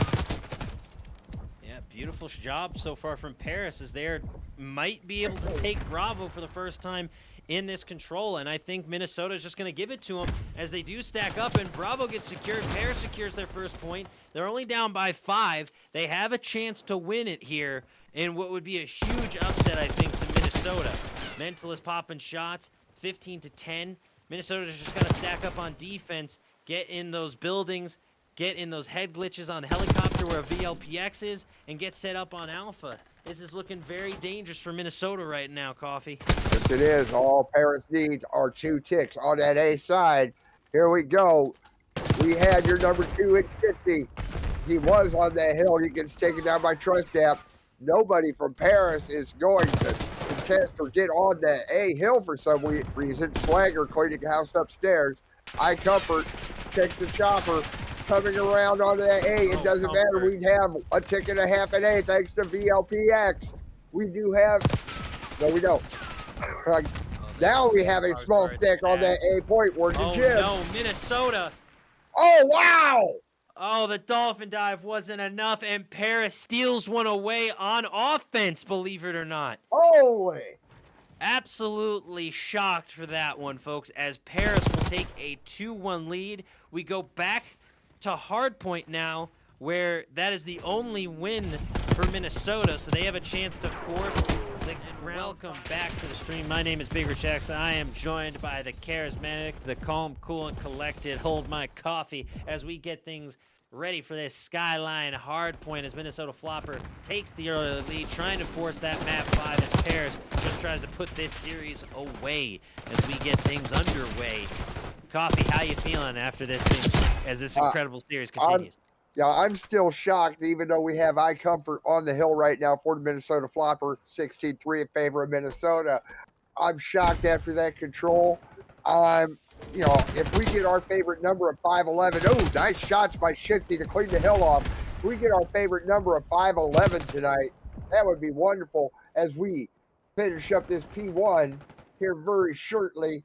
Yeah, beautiful job so far from Paris, as they might be able to take Bravo for the first time in this control, and I think Minnesota is just going to give it to them as they do stack up, and Bravo gets secured. Paris secures their first point. They're only down by 5. They have a chance to win it here in what would be a huge upset, I think, to Minnesota. Mentalist popping shots, 15-10. Minnesota's just got to stack up on defense, get in those buildings, get in those head glitches on the helicopter where VLPX is, and get set up on Alpha. This is looking very dangerous for Minnesota right now, Coffee. Yes, it is. All Paris needs are 2 ticks on that A side. Here we go. We had your number 2 at 50. He was on that hill. He gets taken down by Trust App. Nobody from Paris is going to contest or get on that A hill for some reason. Swagger cleaning house upstairs. iComfort takes the chopper. Coming around on that A, it doesn't matter. We have a tick and a half at A thanks to VLPX. We do have, no, we don't. Now we have a small stick on that A point. We're the gym. No, Minnesota. Oh, wow. Oh, the dolphin dive wasn't enough, and Paris steals one away on offense, believe it or not. Holy. Absolutely shocked for that one, folks, as Paris will take a 2-1 lead. We go back to hardpoint now, where that is the only win for Minnesota, so they have a chance to force the round. Welcome back to the stream. My name is Big Rich X. I am joined by the charismatic, the calm, cool, and collected Hold My Coffee as we get things ready for this Skyline hardpoint as Minnesota Floppr takes the early lead, trying to force that map 5 as Paris just tries to put this series away as we get things underway. Coffee, how you feeling after this thing, as this incredible series continues? I'm still shocked, even though we have iComfort on the hill right now for the Minnesota Floppr, 16-3 in favor of Minnesota. I'm shocked after that control. If we get our favorite number of 511, oh, nice shots by Shifty to clean the hill off. If we get our favorite number of 511 tonight, that would be wonderful as we finish up this P1 here very shortly.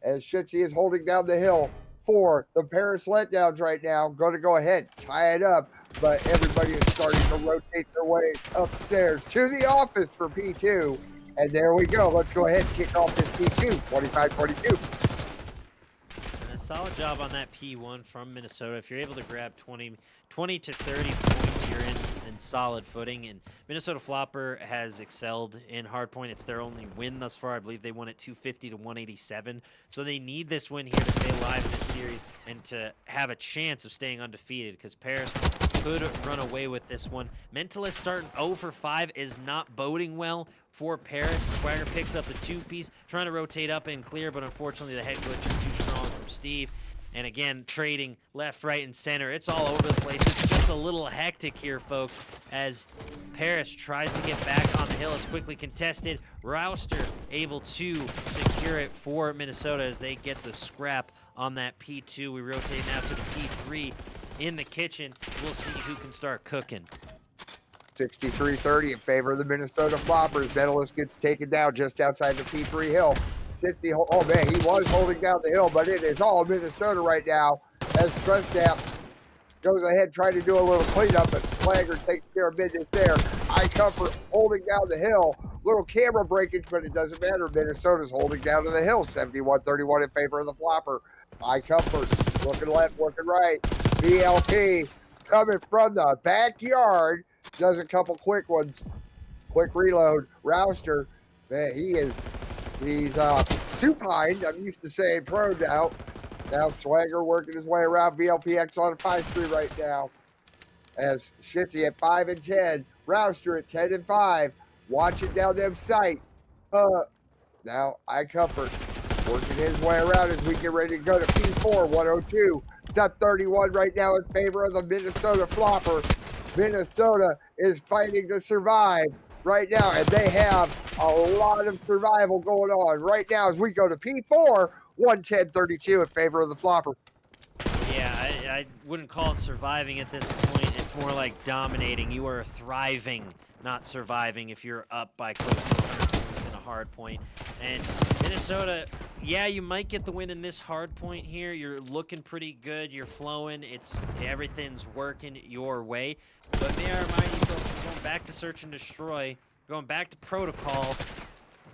As Shitzy is holding down the hill for the Paris Letdowns right now. Going to go ahead, tie it up, but everybody is starting to rotate their way upstairs to the office for P2. And there we go. Let's go ahead and kick off this P2, 25-22. A solid job on that P1 from Minnesota. If you're able to grab 20 to 30 points, you're in solid footing. And Minnesota Floppr has excelled in hardpoint. It's their only win thus far. I believe they won at 250 to 187. So they need this win here to stay alive in this series and to have a chance of staying undefeated, because Paris could run away with this one. Mentalist starting 0 for 5 is not boding well for Paris. Swagger picks up the 2-piece, trying to rotate up and clear, but unfortunately the head glitch is too strong from Steve. And again, trading left, right, and center. It's all over the place. It's just a little hectic here, folks, as Paris tries to get back on the hill. It's quickly contested. Rouster able to secure it for Minnesota as they get the scrap on that P2. We rotate now to the P3 in the kitchen. We'll see who can start cooking. 63-30 in favor of the Minnesota Floppers. Medalist gets taken down just outside the P3 hill. Oh man, he was holding down the hill, but it is all Minnesota right now as Trustap goes ahead trying to do a little cleanup, but Swagger takes care of business there. Eye Comfort holding down the hill. Little camera breakage, but it doesn't matter. Minnesota's holding down to the hill. 71-31 in favor of the Flopper. Eye Comfort looking left, looking right. BLP coming from the backyard. Does a couple quick ones. Quick reload. Rouster, man, he's supine. I'm used to saying pro now. Now Swagger working his way around. VLPX on 5-3 right now. As Shitzy at 5 and 10. Rouster at 10 and 5. Watching down them sights. Now Eye Comfort working his way around as we get ready to go to P4 102.31 right now in favor of the Minnesota Flopper. Minnesota is fighting to survive right now, and they have a lot of survival going on right now as we go to P4 110.32 in favor of the Flopper. Yeah, I wouldn't call it surviving at this point. It's more like dominating. You are thriving, not surviving if you're up by close to 100 points in a hard point. And Minnesota, yeah, you might get the win in this hard point here. You're looking pretty good. You're flowing. Everything's working your way. But may I remind you, folks, going back to search and destroy, going back to protocol,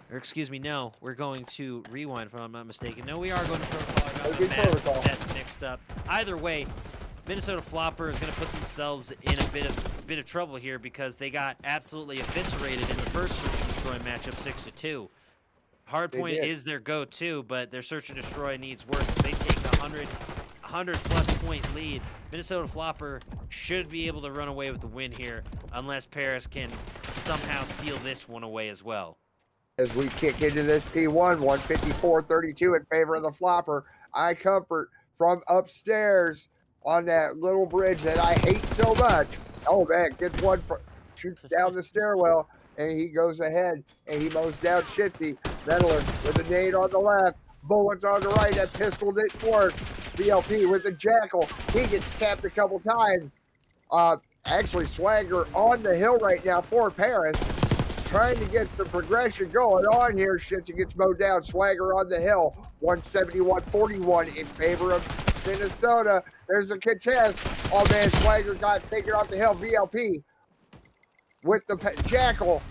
or excuse me, no, we're going to rewind if I'm not mistaken. No, we are going to protocol. I got my math mixed up. Either way, Minnesota Floppr is going to put themselves in a bit of trouble here because they got absolutely eviscerated in the first search and destroy matchup 6-2. Hardpoint is their go-to, but their search and destroy needs work. If they take a 100-plus point lead, Minnesota Floppr should be able to run away with the win here, unless Paris can somehow steal this one away as well. As we kick into this P1, 154.32 in favor of the Flopper. Eye Comfort from upstairs on that little bridge that I hate so much. Oh man, gets one, shoots down the stairwell, and he goes ahead and he mows down Shitzy. Medalist with a nade on the left, bullets on the right. That pistol didn't work. BLP with the Jackal. He gets tapped a couple times. Actually, Swagger on the hill right now for Paris, trying to get the progression going on here. Shitzy gets mowed down. Swagger on the hill. 171-41 in favor of Minnesota. There's a contest. Oh man, Swagger got taken off the hill. VLP with the Jackal.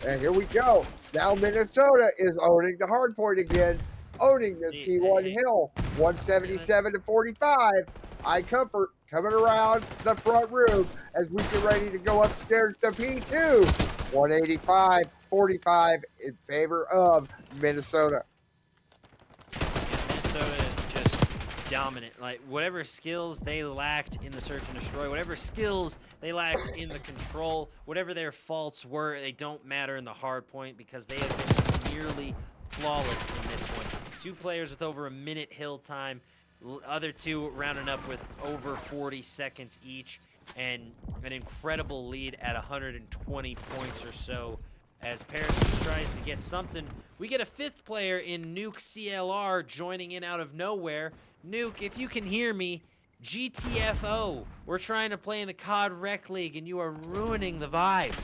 And here we go. Now Minnesota is owning the hard point again. Owning this P1 hill. 177-45. Eye Comfort coming around the front room as we get ready to go upstairs to P2. 185-45 in favor of Minnesota. Minnesota just dominant. Like, whatever skills they lacked in the search and destroy, whatever skills they lacked in the control, whatever their faults were, they don't matter in the hard point because they have been nearly flawless in this one. 2 players with over a minute hill time, other 2 rounding up with over 40 seconds each, and an incredible lead at 120 points or so as Paris tries to get something. We get a 5th player in Nuke CLR joining in out of nowhere. Nuke, if you can hear me, GTFO. We're trying to play in the COD Rec League and you are ruining the vibes.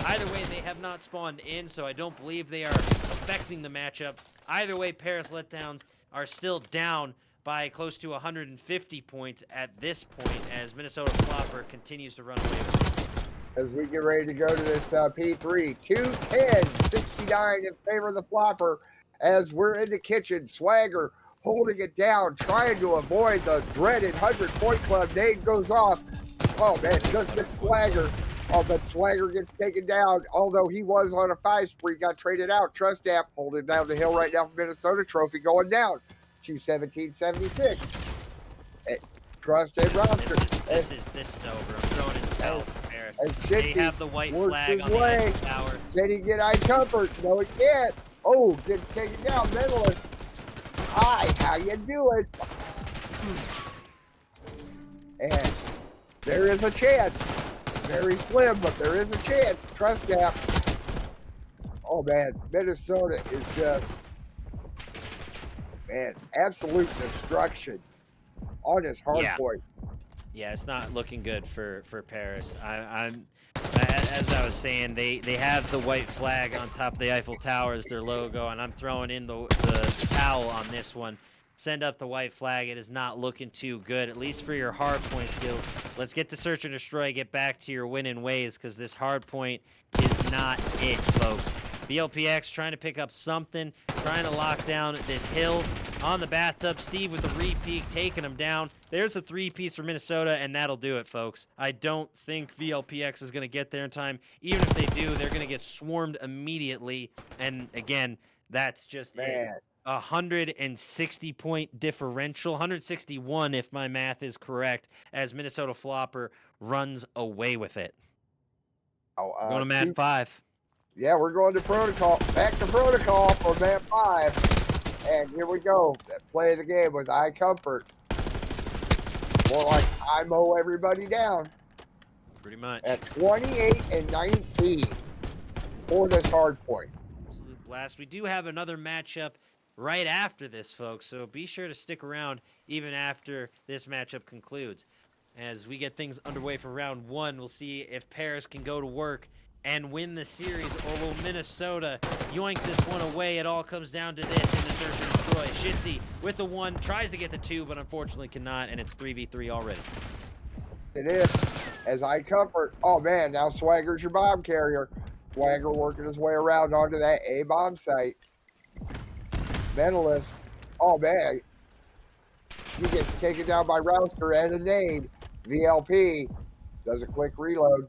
Either way, they have not spawned in, so I don't believe they are affecting the matchup. Either way, Paris Letdowns are still down by close to 150 points at this point as Minnesota Floppr continues to run away with it. As we get ready to go to this P3, 210-69 in favor of the Flopper as we're in the kitchen. Swagger holding it down, trying to avoid the dreaded 100-point club. Nade goes off. Oh man, just gets Swagger. Oh, but Swagger gets taken down, although he was on a 5 spree, got traded out. Trust App holding down the hill right now for Minnesota. Trophy going down. 217-76. Trust and Rouster. This is over. I'm throwing in the towel for Paris. They have the white flag on the edge of the tower. Can he get Eye Comfort? No, he can't. Oh, gets taken down. Medalist. Hi, how you doing? And there is a chance. Very slim, but there is a chance. Trust gap. Oh man, Minnesota is just, man, absolute destruction on this hard Yeah. point. Yeah, it's not looking good for Paris. As I was saying, they have the white flag on top of the Eiffel Tower as their logo, and I'm throwing in the towel on this one. Send up the white flag. It is not looking too good, at least for your hard point skills. Let's get to search and destroy. Get back to your winning ways, because this hard point is not it, folks. BLPX trying to pick up something, trying to lock down this hill on the bathtub. Steve with the repeat, taking him down. There's a three-piece for Minnesota, and that'll do it, folks. I don't think VLPX is going to get there in time. Even if they do, they're going to get swarmed immediately. And again, that's just it. 160-point differential, 161 if my math is correct, as Minnesota Floppr runs away with it. Going to map 5. Yeah, we're going to protocol. Back to protocol for map 5. And here we go. Play the game with eye comfort. More like I mow everybody down. Pretty much. At 28 and 19 for this hard point. Absolute blast. We do have another matchup right after this, folks, so be sure to stick around even after this matchup concludes. As we get things underway for round 1, we'll see if Paris can go to work and win the series, or will Minnesota yoink this one away? It all comes down to this in the search and destroy. Shitzy with the 1, tries to get the 2, but unfortunately cannot, and it's 3v3 already. It is. As I comfort. Oh man, now Swagger's your bomb carrier. Swagger working his way around onto that A bomb site. Mentalist. Oh man. He gets taken down by Rouster and a nade. VLP does a quick reload.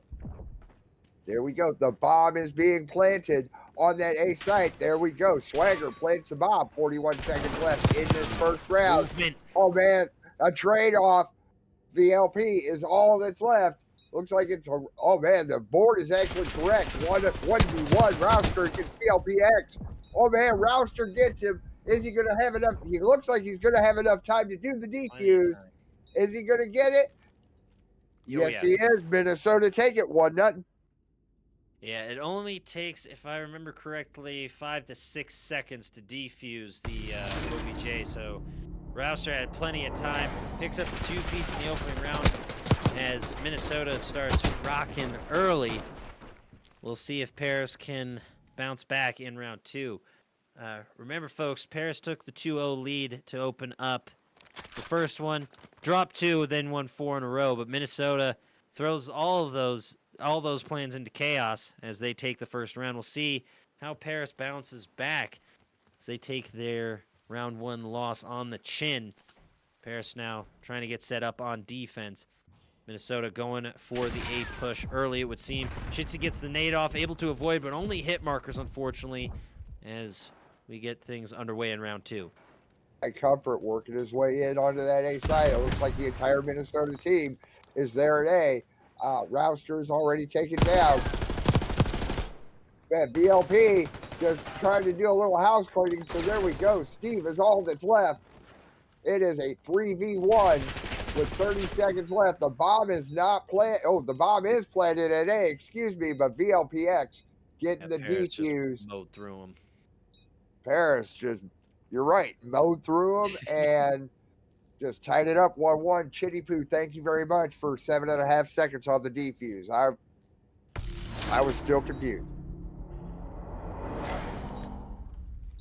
There we go. The bomb is being planted on that A site. There we go. Swagger plants the bomb. 41 seconds left in this first round. Movement. Oh man, a trade-off. VLP is all that's left. Looks like it's a, oh man, the board is actually correct. 1v1. Rouster gets VLPX. Oh man, Rouster gets him. Is he going to have enough? He looks like he's going to have enough time to do the defuse. Is he going to get it? Yes, he is. Minnesota take it 1-0. Yeah, it only takes, if I remember correctly, 5 to 6 seconds to defuse the OBJ. So Rouster had plenty of time. Picks up the 2-piece in the opening round as Minnesota starts rocking early. We'll see if Paris can bounce back in round 2. Remember, folks, Paris took the 2-0 lead to open up the first one, dropped 2, then won 4 in a row. But Minnesota throws all those plans into chaos as they take the first round. We'll see how Paris bounces back as they take their round 1 loss on the chin. Paris now trying to get set up on defense. Minnesota going for the A push early, it would seem. Shitzy gets the nade off, able to avoid, but only hit markers, unfortunately, as we get things underway in round 2. Comfort working his way in onto that A side. It looks like the entire Minnesota team is there at A. Rouster is already taken down. Man, BLP just trying to do a little house cleaning. So there we go. Steve is all that's left. It is a 3v1 with 30 seconds left. The bomb is not planted. Oh, the bomb is planted at A. Excuse me, but VLPX getting the defuse. Mowed through him. Paris just, you're right, mowed through them and just tied it up 1-1. Chitty Poo, thank you very much for 7.5 seconds on the defuse. I was still confused.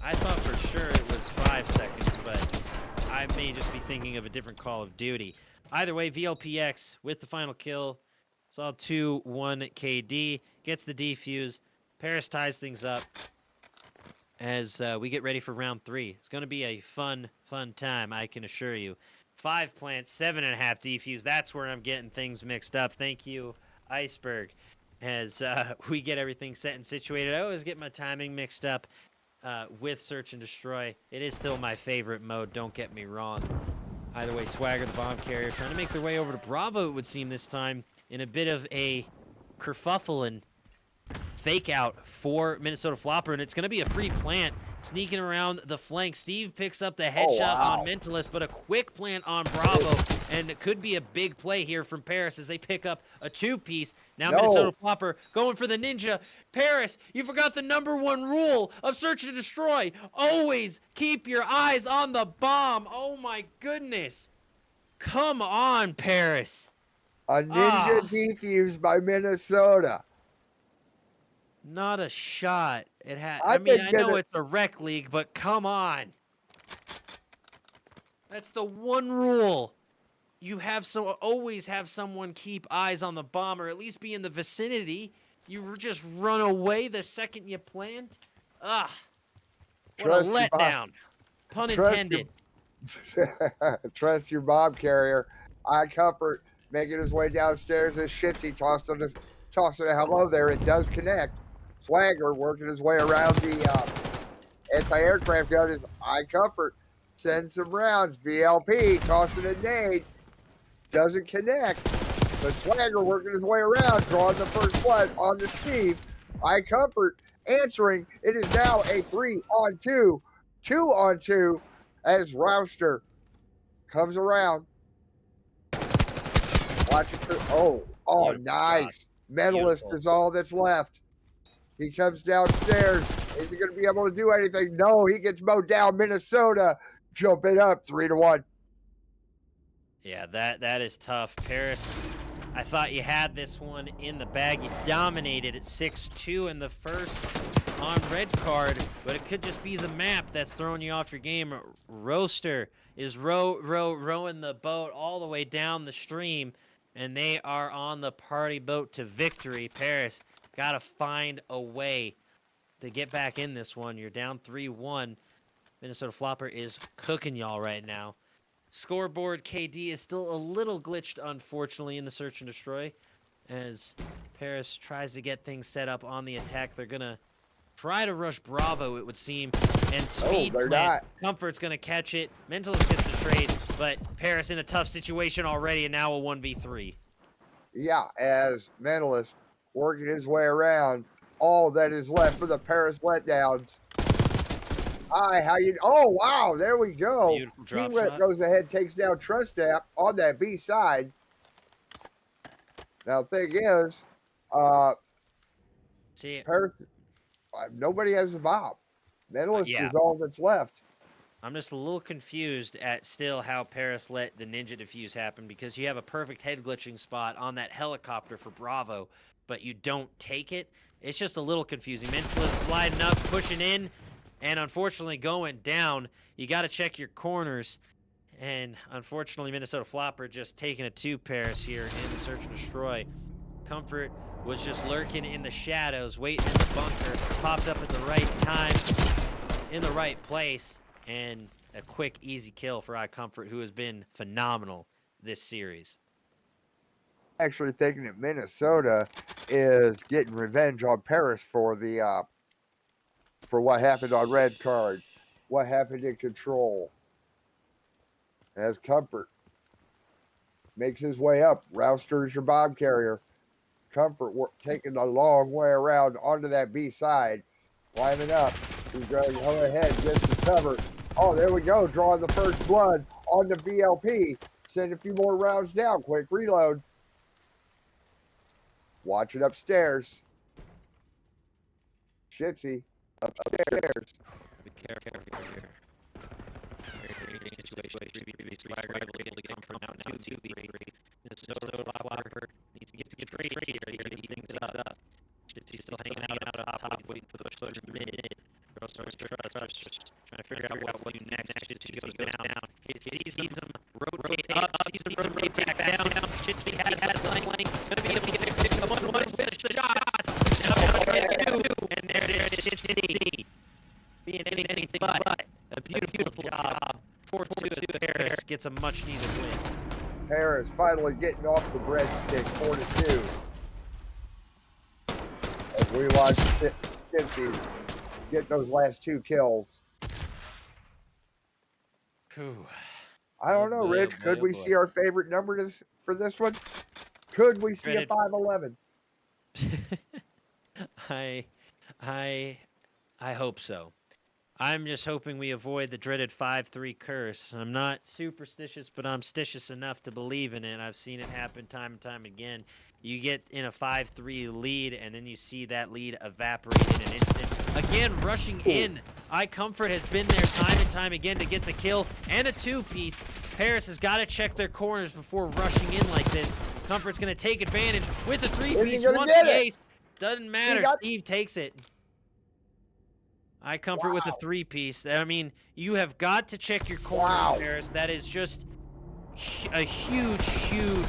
I thought for sure it was 5 seconds, but I may just be thinking of a different Call of Duty. Either way, VLPX with the final kill. Saw 2-1 KD, gets the defuse. Paris ties things up as we get ready for round 3. It's going to be a fun time, I can assure you. 5 plants, 7.5 defuse. That's where I'm getting things mixed up. Thank you, Iceberg. As we get everything set and situated, I always get my timing mixed up with Search and Destroy. It is still my favorite mode, don't get me wrong. Either way, Swagger, the bomb carrier, trying to make their way over to Bravo, it would seem this time, in a bit of a kerfuffling fake out for Minnesota Floppr, and it's going to be a free plant sneaking around the flank. Steve picks up the Oh, headshot wow. on Mentalist, but a quick plant on Bravo, and it could be a big play here from Paris as they pick up a two-piece. Now No. Minnesota Floppr going for the ninja. Paris, you forgot the #1 rule of search and destroy. Always keep your eyes on the bomb. Oh my goodness. Come on, Paris. A ninja defuse by Minnesota. Not a shot. It had. I I mean, think I that know it's a rec league, but come on. That's the one rule. You have always have someone keep eyes on the bomb, or at least be in the vicinity. You just run away the second you plant. What Trust a your bomb. letdown. Pun intended. Trust your bomb carrier. iComfort making his way downstairs as Shitsy tossing a hello there. It does connect. Swagger working his way around the anti-aircraft gun as iComfort sends some rounds. VLP tossing a nade. Doesn't connect. But Swagger working his way around, drawing the first blood on the Steve. iComfort answering. It is now a 3-on-2, 2-on-2 as Rouster comes around. Watch it. Oh, Beautiful nice. shot. Medalist Beautiful. is all that's left. He comes downstairs. Is he going to be able to do anything? No, he gets mowed down. Minnesota jumping up 3-1. Yeah, that is tough. Paris, I thought you had this one in the bag. You dominated at 6-2 in the first on red card, but it could just be the map that's throwing you off your game. Roaster is rowing the boat all the way down the stream, and they are on the party boat to victory. Paris, got to find a way to get back in this one. You're down 3-1. Minnesota Floppr is cooking y'all right now. Scoreboard KD is still a little glitched, unfortunately, in the search and destroy. As Paris tries to get things set up on the attack, they're going to try to rush Bravo, it would seem. And speed they're plant. not. Comfort's going to catch it. Mentalist gets the trade, but Paris in a tough situation already, and now a 1v3. Yeah, as Mentalist working his way around. All that is left for the Paris Letdowns. Hi, how you? Oh, wow, there we go. Beautiful drop He shot. goes ahead, takes down Trust App on that B side. Now, thing is, See, Paris, nobody has a bomb. Mentalist yeah. is all that's left. I'm just a little confused at still how Paris let the ninja defuse happen, because you have a perfect head glitching spot on that helicopter for Bravo, but you don't take it. It's just a little confusing. Mentalist sliding up, pushing in, and unfortunately going down. You got to check your corners, and unfortunately Minnesota Floppr just taking it to Paris here in the search and destroy. Comfort was just lurking in the shadows, waiting in the bunker, popped up at the right time, in the right place, and a quick, easy kill for iComfort, who has been phenomenal this series. Actually thinking that Minnesota is getting revenge on Paris for the for what happened on red card, what happened in control. As Comfort makes his way up, Rouster is your bomb carrier. Comfort taking the long way around onto that B side, climbing up. He's going to go ahead, gets the cover. Oh, there we go, drawing the first blood on the VLP. Send a few more rounds down. Quick reload. Watch it upstairs. Shitsy upstairs. Be careful here. Very situation. Swagger able to come from out now 2v3. Minnesota Floppr needs to get straight here to heat things up. Shitsy's still hanging out on top, waiting for the push mid. Trying to figure out what to do next. Shitsy goes down. He sees him rotate up, sees him rotate back down. Shitsy has that lane. Gonna be able to get a 1-1 finish the shot. And there it is, Shitsy. Being anything but a beautiful job. 4-2 Paris gets a much needed win. Paris finally getting off the breadstick, 4-2. As we watch Shitsy get those last two kills. Whew. I don't know, Rich. Could we see our favorite number for this one? Could we see a 511? I, I, I hope so. I'm just hoping we avoid the dreaded 5-3 curse. I'm not superstitious, but I'm stitious enough to believe in it. I've seen it happen time and time again. You get in a 5-3 lead, and then you see that lead evaporate in an instant. Again, rushing in. iComfort has been there time and time again to get the kill and a two-piece. Paris has got to check their corners before rushing in like this. Comfort's going to take advantage with the three-piece. Wants the ace. Doesn't matter. Steve takes it. iComfort with a three-piece. I mean, you have got to check your corners, Paris. That is just a huge, huge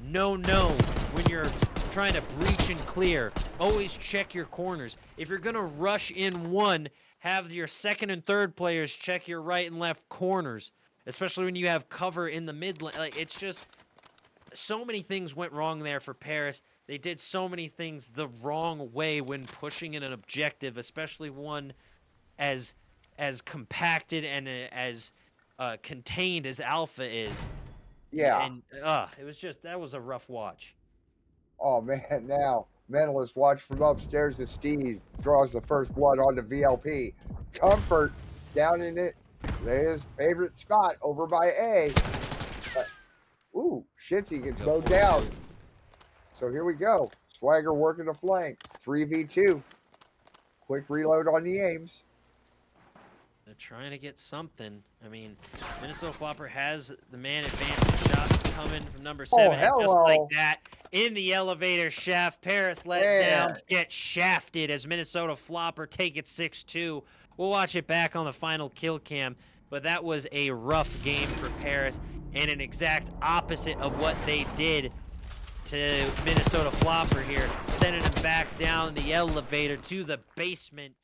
no-no when you're trying to breach and clear. Always check your corners. If you're going to rush in one, have your second and third players check your right and left corners, especially when you have cover in the mid lane. Like, it's just so many things went wrong there for Paris. They did so many things the wrong way when pushing in an objective, especially one as compacted and as contained as Alpha is. Yeah. And it was just, that was a rough watch. Oh man, now Mentalist watch from upstairs as Steve draws the first blood on the VLP. Comfort down in it, his favorite spot over by A. Ooh, Shitsy gets mowed down. So here we go. Swagger working the flank. 3v2. Quick reload on the aims. They're trying to get something. I mean, Minnesota Floppr has the man advantage. Shots coming from number 7. And just like that, in the elevator shaft, Paris Letdowns get shafted as Minnesota Floppr take it 6-2. We'll watch it back on the final kill cam, but that was a rough game for Paris and an exact opposite of what they did to Minnesota Floppr here, sending them back down the elevator to the basement.